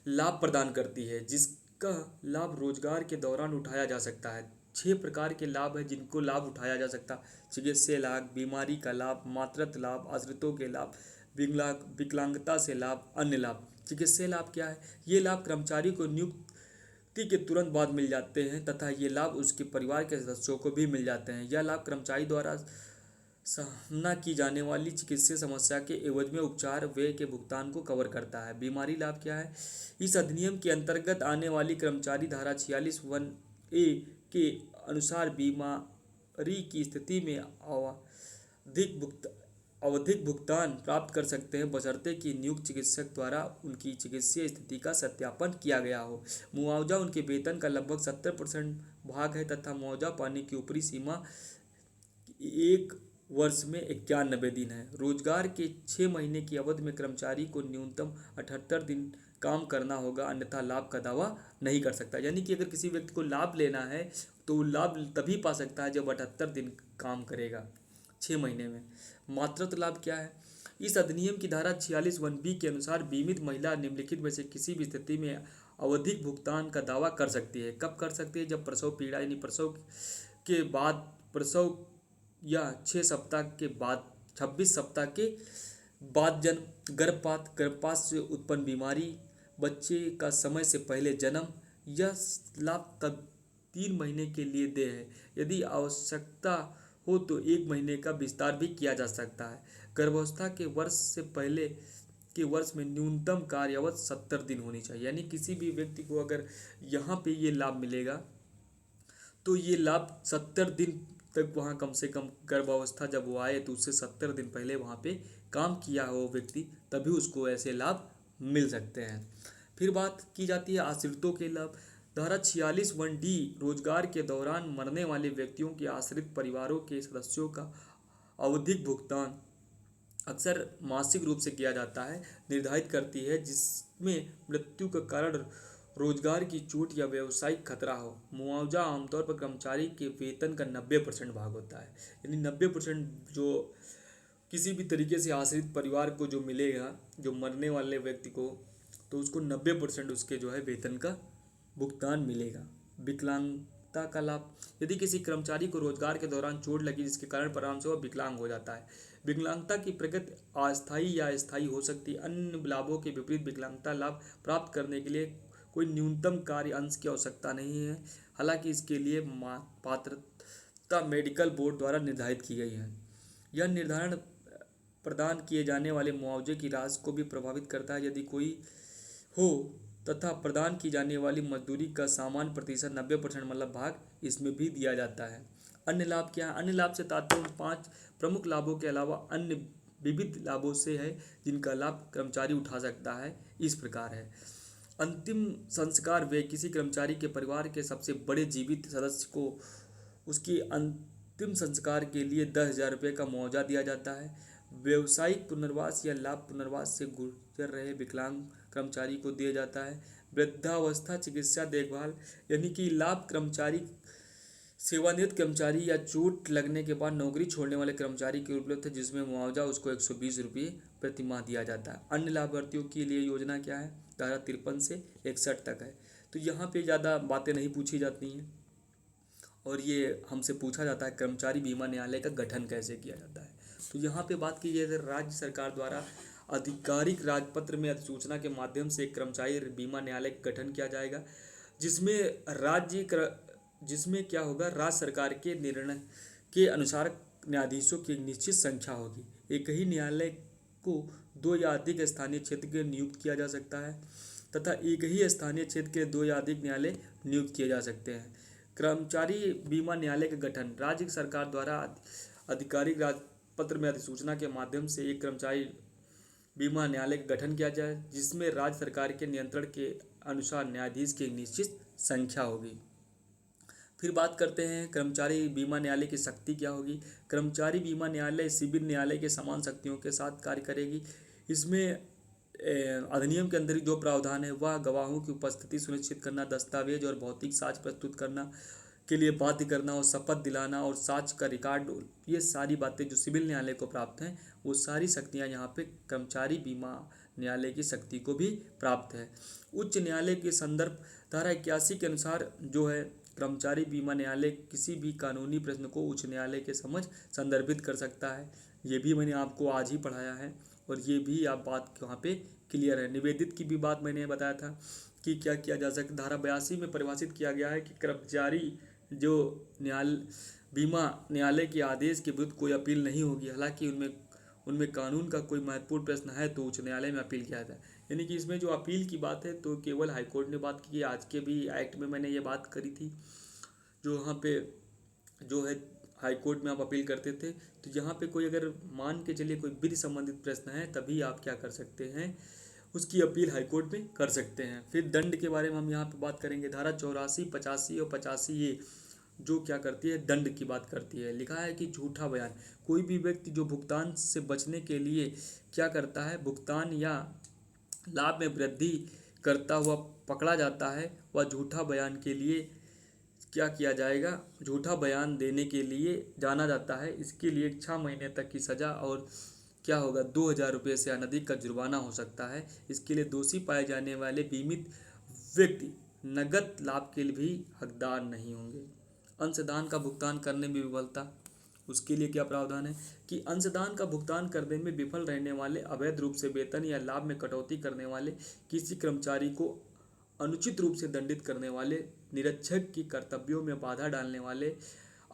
S1: लाभ प्रदान करती है, जिसका लाभ रोजगार के दौरान उठाया जा सकता है। 6 प्रकार के लाभ हैं जिनको लाभ उठाया जा सकता। चिकित्सा लाभ, बीमारी का लाभ, मातृत्व लाभ, आश्रितों के लाभ, विकलांगता से लाभ, अन्य लाभ। चिकित्सा लाभ क्या है? ये लाभ कर्मचारी को नियुक्ति के तुरंत बाद मिल जाते हैं तथा ये लाभ उसके परिवार के सदस्यों को भी मिल जाते हैं। यह लाभ कर्मचारी द्वारा सामना की जाने वाली चिकित्सीय समस्या के एवज में उपचार व्यय के भुगतान को कवर करता है। बीमारी लाभ क्या है? इस अधिनियम के अंतर्गत आने वाली कर्मचारी धारा 46(1)(a) के अनुसार बीमारी की स्थिति में आवधिक भुगतान प्राप्त कर सकते हैं, बशर्ते कि नियुक्त चिकित्सक द्वारा उनकी चिकित्सीय स्थिति का सत्यापन किया गया हो। मुआवजा उनके वेतन का लगभग 70% भाग है तथा मुआवजा पाने की ऊपरी सीमा 1 वर्ष में 91 दिन है। रोजगार के 6 महीने की अवधि में कर्मचारी को न्यूनतम 78 दिन काम करना होगा, अन्यथा लाभ का दावा नहीं कर सकता। यानी कि अगर किसी व्यक्ति को लाभ लेना है तो लाभ तभी पा सकता है जब 78 दिन काम करेगा 6 महीने में। मातृत्व लाभ क्या है? इस अधिनियम की धारा 46(1)(b) के अनुसार बीमित महिला निम्नलिखित में से किसी भी स्थिति में आवधिक भुगतान का दावा कर सकती है। कब कर सकती है? जब प्रसव पीड़ा यानी प्रसव के बाद, प्रसव या 6 सप्ताह के बाद, 26 सप्ताह के बाद जन्म, गर्भपात से उत्पन्न बीमारी, बच्चे का समय से पहले जन्म, यह लाभ तब 3 महीने के लिए देय है। यदि आवश्यकता हो तो 1 महीने का विस्तार भी किया जा सकता है। गर्भावस्था के वर्ष से पहले के वर्ष में न्यूनतम कार्यावधि 70 दिन होनी चाहिए। यानी किसी भी व्यक्ति को अगर यहाँ पे ये लाभ मिलेगा तो ये लाभ 70 दिन तक वहाँ कम से कम गर्भावस्था जब वो आए तो उससे 70 दिन पहले वहाँ पे काम किया हो वो व्यक्ति, तभी उसको ऐसे लाभ मिल सकते हैं। फिर बात की जाती है आश्रितों के लाभ। धारा 46(1)(d) रोजगार के दौरान मरने वाले व्यक्तियों के आश्रित परिवारों के सदस्यों का आवधिक भुगतान अक्सर मासिक रूप से किया जाता है, निर्धारित करती है जिसमें मृत्यु का कारण रोजगार की चोट या व्यावसायिक खतरा हो। मुआवजा आमतौर पर कर्मचारी के वेतन का 90% भाग होता है। यानी 90% जो किसी भी तरीके से आश्रित परिवार को जो मिलेगा, जो मरने वाले व्यक्ति को, तो उसको 90% उसके जो है वेतन का भुगतान मिलेगा। विकलांगता का लाभ। यदि किसी कर्मचारी को रोजगार के दौरान चोट लगी जिसके कारण परिणाम से वह विकलांग हो जाता है। विकलांगता की प्रगति अस्थायी या स्थायी हो सकती है। अन्य लाभों के विपरीत विकलांगता लाभ प्राप्त करने के लिए कोई न्यूनतम कार्य अंश की आवश्यकता नहीं है। हालांकि इसके लिए पात्रता मेडिकल बोर्ड द्वारा निर्धारित की गई है। यह निर्धारण प्रदान किए जाने वाले मुआवजे की राशि को भी प्रभावित करता है। यदि कोई हो तथा प्रदान की जाने वाली मजदूरी का सामान्य प्रतिशत 90% मतलब भाग इसमें भी दिया जाता है। अन्य लाभ क्या है? अन्य लाभ से तात्पर्य 5 प्रमुख लाभों के अलावा अन्य विविध लाभों से है जिनका लाभ कर्मचारी उठा सकता है। इस प्रकार है। अंतिम संस्कार व्यय। किसी कर्मचारी के परिवार के सबसे बड़े जीवित सदस्य को उसके अंतिम संस्कार के लिए 10,000 रुपये का मुआवजा दिया जाता है। व्यावसायिक पुनर्वास या लाभ पुनर्वास से गुजर रहे विकलांग कर्मचारी को दिया जाता है। वृद्धावस्था चिकित्सा देखभाल। यानी कि लाभ कर्मचारी सेवानिवृत्त कर्मचारी या चोट लगने के बाद नौकरी छोड़ने वाले कर्मचारी के उपलब्ध है, जिसमें मुआवजा उसको 120 रुपये प्रति माह दिया जाता है। अन्य लाभार्थियों के लिए योजना क्या है? धारा 53 से 61 तक है। तो यहाँ पे ज़्यादा बातें नहीं पूछी जाती हैं और ये हमसे पूछा जाता है कर्मचारी बीमा न्यायालय का गठन कैसे किया जाता है। तो यहाँ पे बात की जाए तो राज्य सरकार द्वारा आधिकारिक राजपत्र में अधिसूचना के माध्यम से कर्मचारी बीमा न्यायालय का गठन किया जाएगा, जिसमें क्या होगा, राज्य सरकार के निर्णय के अनुसार न्यायाधीशों की एक निश्चित संख्या होगी। एक ही न्यायालय को 2 या अधिक स्थानीय क्षेत्र के नियुक्त किया जा सकता है तथा एक ही स्थानीय क्षेत्र के 2 या अधिक न्यायालय नियुक्त किए जा सकते हैं। कर्मचारी बीमा न्यायालय का गठन। राज्य सरकार द्वारा आधिकारिक राजपत्र में अधिसूचना के माध्यम से एक कर्मचारी बीमा न्यायालय का गठन किया जाए, जिसमें राज्य सरकार के नियंत्रण के अनुसार न्यायाधीश की एक निश्चित संख्या होगी। फिर बात करते हैं कर्मचारी बीमा न्यायालय की शक्ति क्या होगी। कर्मचारी बीमा न्यायालय सिविल न्यायालय के समान शक्तियों के साथ कार्य करेगी। इसमें अधिनियम के अंदर जो प्रावधान है वह गवाहों की उपस्थिति सुनिश्चित करना, दस्तावेज और भौतिक साक्ष्य प्रस्तुत करना के लिए बाध्य करना और शपथ दिलाना और साक्ष्य का रिकॉर्ड, ये सारी बातें जो सिविल न्यायालय को प्राप्त हैं वो सारी शक्तियाँ यहाँ पे कर्मचारी बीमा न्यायालय की शक्ति को भी प्राप्त है। उच्च न्यायालय के संदर्भ धारा 81 के अनुसार जो है कर्मचारी बीमा न्यायालय किसी भी कानूनी प्रश्न को उच्च न्यायालय के समझ संदर्भित कर सकता है। ये भी मैंने आपको आज ही पढ़ाया है और ये भी आप बात वहाँ पे क्लियर है। निवेदित की भी बात मैंने बताया था कि क्या किया जा सकता। धारा 82 में परिभाषित किया गया है कि कर्मचारी जो बीमा न्यायालय के आदेश के विरुद्ध कोई अपील नहीं होगी। हालांकि उनमें कानून का कोई महत्वपूर्ण प्रश्न है तो उच्च न्यायालय में अपील किया जाए। यानी कि इसमें जो अपील की बात है तो केवल हाईकोर्ट ने बात की है। आज के भी एक्ट में मैंने ये बात करी थी, जो यहाँ पे जो है हाईकोर्ट में आप अपील करते थे। तो यहाँ पे कोई अगर मान के चलिए कोई विधि संबंधित प्रश्न है तभी आप क्या कर सकते हैं, उसकी अपील हाईकोर्ट में कर सकते हैं। फिर दंड के बारे में हम यहाँ पे बात करेंगे। धारा 84, 85 और 85A जो क्या करती है, दंड की बात करती है। लिखा है कि झूठा बयान। कोई भी व्यक्ति जो भुगतान से बचने के लिए क्या करता है, भुगतान या लाभ में वृद्धि करता हुआ पकड़ा जाता है, वह झूठा बयान के लिए क्या किया जाएगा, झूठा बयान देने के लिए जाना जाता है। इसके लिए 6 महीने तक की सज़ा और क्या होगा, 2,000 रुपये से अनधिक का जुर्माना हो सकता है। इसके लिए दोषी पाए जाने वाले बीमित व्यक्ति नगद लाभ के लिए भी हकदार नहीं होंगे। अंशदान का भुगतान करने में विफलता, उसके लिए क्या प्रावधान है कि अंशदान का भुगतान करने में विफल रहने वाले, अवैध रूप से वेतन या लाभ में कटौती करने वाले किसी कर्मचारी को अनुचित रूप से दंडित करने वाले, निरीक्षक की कर्तव्यों में बाधा डालने वाले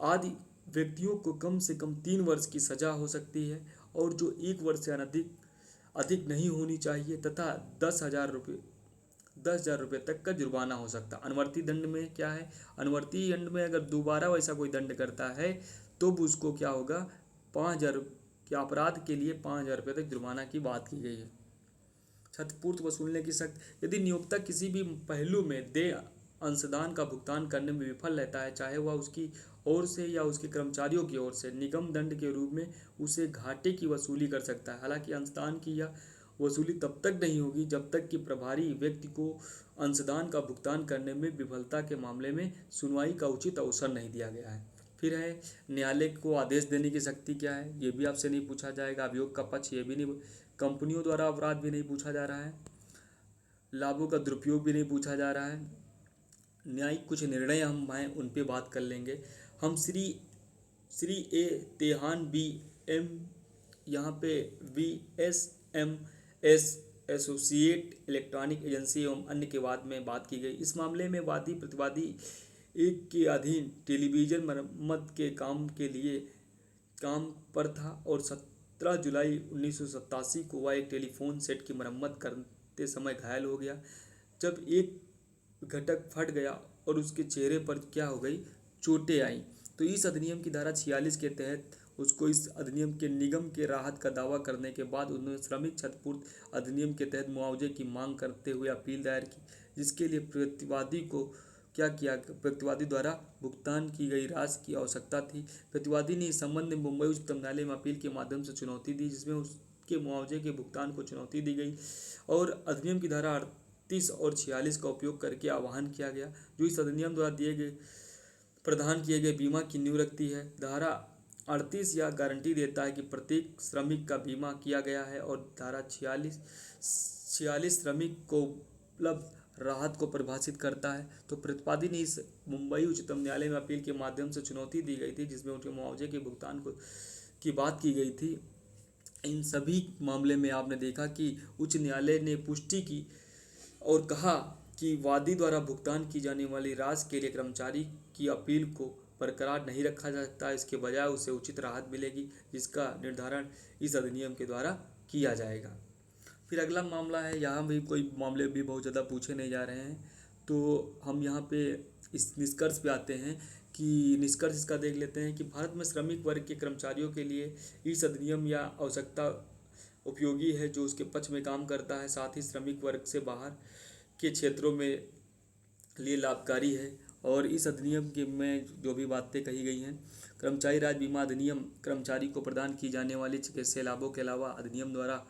S1: आदि व्यक्तियों को कम से कम 3 वर्ष की सजा हो सकती है, और जो 1 वर्ष से अधिक अधिक नहीं होनी चाहिए, तथा 10,000 रुपये तक का जुर्माना हो सकता है। अनुवर्ती दंड में क्या है, अनुवर्ती दंड में अगर दोबारा वैसा कोई दंड करता है तो उसको क्या होगा, 5,000 के अपराध के लिए 5,000 रुपये तक जुर्माना की बात की गई है। क्षतिपूर्ति वसूलने की शक्ति, यदि नियोक्ता किसी भी पहलू में देय अंशदान का भुगतान करने में विफल रहता है, चाहे वह उसकी ओर से या उसके कर्मचारियों की ओर से, निगम दंड के रूप में उसे घाटे की वसूली कर सकता है। हालांकि अंशदान की यह वसूली तब तक नहीं होगी जब तक कि प्रभारी व्यक्ति को अंशदान का भुगतान करने में विफलता के मामले में सुनवाई का उचित अवसर नहीं दिया गया है। फिर है न्यायालय को आदेश देने की शक्ति क्या है, ये भी आपसे नहीं पूछा जाएगा। अभियोग का पक्ष, ये भी नहीं, कंपनियों द्वारा अपराध भी नहीं पूछा जा रहा है, लाभों का दुरुपयोग भी नहीं पूछा जा रहा है। न्यायिक कुछ निर्णय हम हैं उन पे बात कर लेंगे। हम श्री ए तेहान बी एम, यहाँ पे VSMS एसोसिएट इलेक्ट्रॉनिक एजेंसी एवं अन्य के वाद में बात की गई। इस मामले में वादी प्रतिवादी एक के अधीन टेलीविज़न मरम्मत के काम के लिए काम पर था और 17 जुलाई 1987 को वह एक टेलीफोन सेट की मरम्मत करते समय घायल हो गया। जब एक घटक फट गया और उसके चेहरे पर क्या हो गई, चोटें आई, तो इस अधिनियम की धारा 46 के तहत उसको इस अधिनियम के निगम के राहत का दावा करने के बाद उन्होंने श्रमिक क्षतिपूर्ति अधिनियम के तहत मुआवजे की मांग करते हुए अपील दायर की, जिसके लिए प्रतिवादी को क्या किया, प्रतिवादी द्वारा भुगतान की गई राशि की आवश्यकता थी। प्रतिवादी ने इस संबंध में मुंबई उच्चतम न्यायालय में अपील के माध्यम से चुनौती दी, जिसमें उसके मुआवजे के भुगतान को चुनौती दी गई और अधिनियम की धारा 38 और 46 का उपयोग करके आह्वान किया गया, जो इस अधिनियम द्वारा दिए गए प्रदान किए गए बीमा की नींव रखती है। धारा 38 यह गारंटी देता है कि प्रत्येक श्रमिक का बीमा किया गया है, और धारा 46 श्रमिक को उपलब्ध राहत को परिभाषित करता है। तो प्रतिवादी ने इस मुंबई उच्चतम न्यायालय में अपील के माध्यम से चुनौती दी गई थी, जिसमें उनके मुआवजे के भुगतान को की बात की गई थी। इन सभी मामले में आपने देखा कि उच्च न्यायालय ने पुष्टि की और कहा कि वादी द्वारा भुगतान की जाने वाली राशि के लिए कर्मचारी की अपील को बरकरार नहीं रखा जा सकता, इसके बजाय उसे उचित राहत मिलेगी, जिसका निर्धारण इस अधिनियम के द्वारा किया जाएगा। फिर अगला मामला है, यहाँ भी कोई मामले भी बहुत ज़्यादा पूछे नहीं जा रहे हैं, तो हम यहाँ पे इस निष्कर्ष पे आते हैं कि निष्कर्ष इसका देख लेते हैं कि भारत में श्रमिक वर्ग के कर्मचारियों के लिए इस अधिनियम या आवश्यकता उपयोगी है, जो उसके पक्ष में काम करता है, साथ ही श्रमिक वर्ग से बाहर के क्षेत्रों में लिए लाभकारी है। और इस अधिनियम के में जो भी बातें कही गई हैं, कर्मचारी राज्य बीमा अधिनियम कर्मचारी को प्रदान की जाने वाली चिकित्सीय लाभों के अलावा अधिनियम द्वारा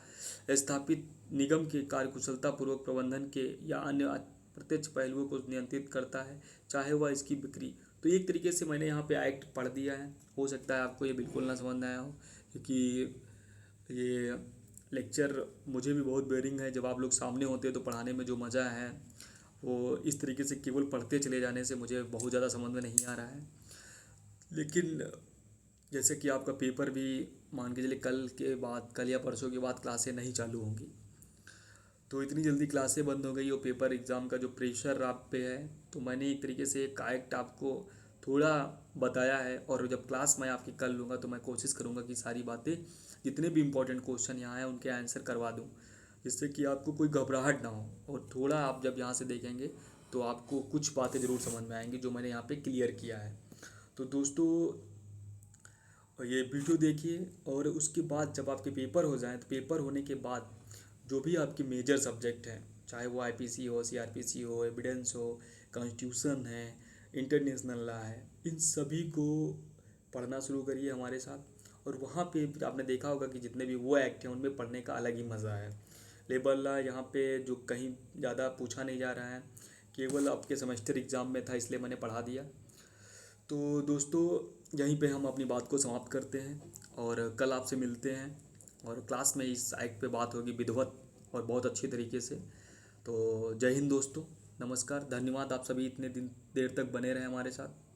S1: स्थापित निगम के कार्यकुशलता पूर्वक प्रबंधन के या अन्य प्रत्यक्ष पहलुओं को नियंत्रित करता है, चाहे वह इसकी बिक्री। तो एक तरीके से मैंने यहाँ पे एक्ट पढ़ दिया है, हो सकता है आपको ये बिल्कुल ना समझ में आया हो, क्योंकि ये लेक्चर मुझे भी बहुत बोरिंग है। जब आप लोग सामने होते हैं तो पढ़ाने में जो मज़ा है वो इस तरीके से केवल पढ़ते चले जाने से मुझे बहुत ज़्यादा समझ में नहीं आ रहा है। लेकिन जैसे कि आपका पेपर भी मान के चलिए कल या परसों के बाद क्लासें नहीं चालू होंगी, तो इतनी जल्दी क्लासें बंद हो गई और पेपर एग्ज़ाम का जो प्रेशर आप पे है, तो मैंने एक तरीके से एक एक्ट आपको थोड़ा बताया है। और जब क्लास मैं आपकी कर लूँगा तो मैं कोशिश करूँगा कि सारी बातें, जितने भी इंपॉर्टेंट क्वेश्चन यहाँ हैं उनके आंसर करवा दूँ, जिससे कि आपको कोई घबराहट ना हो। और थोड़ा आप जब यहाँ से देखेंगे तो आपको कुछ बातें ज़रूर समझ में आएंगी जो मैंने यहाँ पे क्लियर किया है। तो दोस्तों ये वीडियो देखिए, और उसके बाद जब आपके पेपर हो जाएं, तो पेपर होने के बाद जो भी आपके मेजर सब्जेक्ट हैं, चाहे वो IPC हो, CRPC हो, एविडेंस हो, कॉन्स्टिट्यूशन है, इंटरनेशनल लॉ है, इन सभी को पढ़ना शुरू करिए हमारे साथ। और वहाँ पे आपने देखा होगा कि जितने भी वो एक्ट हैं उनमें पढ़ने का अलग ही मज़ा है। लेबर लॉ यहाँ पे जो कहीं ज़्यादा पूछा नहीं जा रहा है, केवल आपके सेमेस्टर एग्ज़ाम में था, इसलिए मैंने पढ़ा दिया। तो दोस्तों यहीं पे हम अपनी बात को समाप्त करते हैं और कल आपसे मिलते हैं, और क्लास में इस एक्ट पे बात होगी विधिवत और बहुत अच्छी तरीके से। तो जय हिंद दोस्तों, नमस्कार, धन्यवाद। आप सभी इतने देर तक बने रहे हमारे साथ।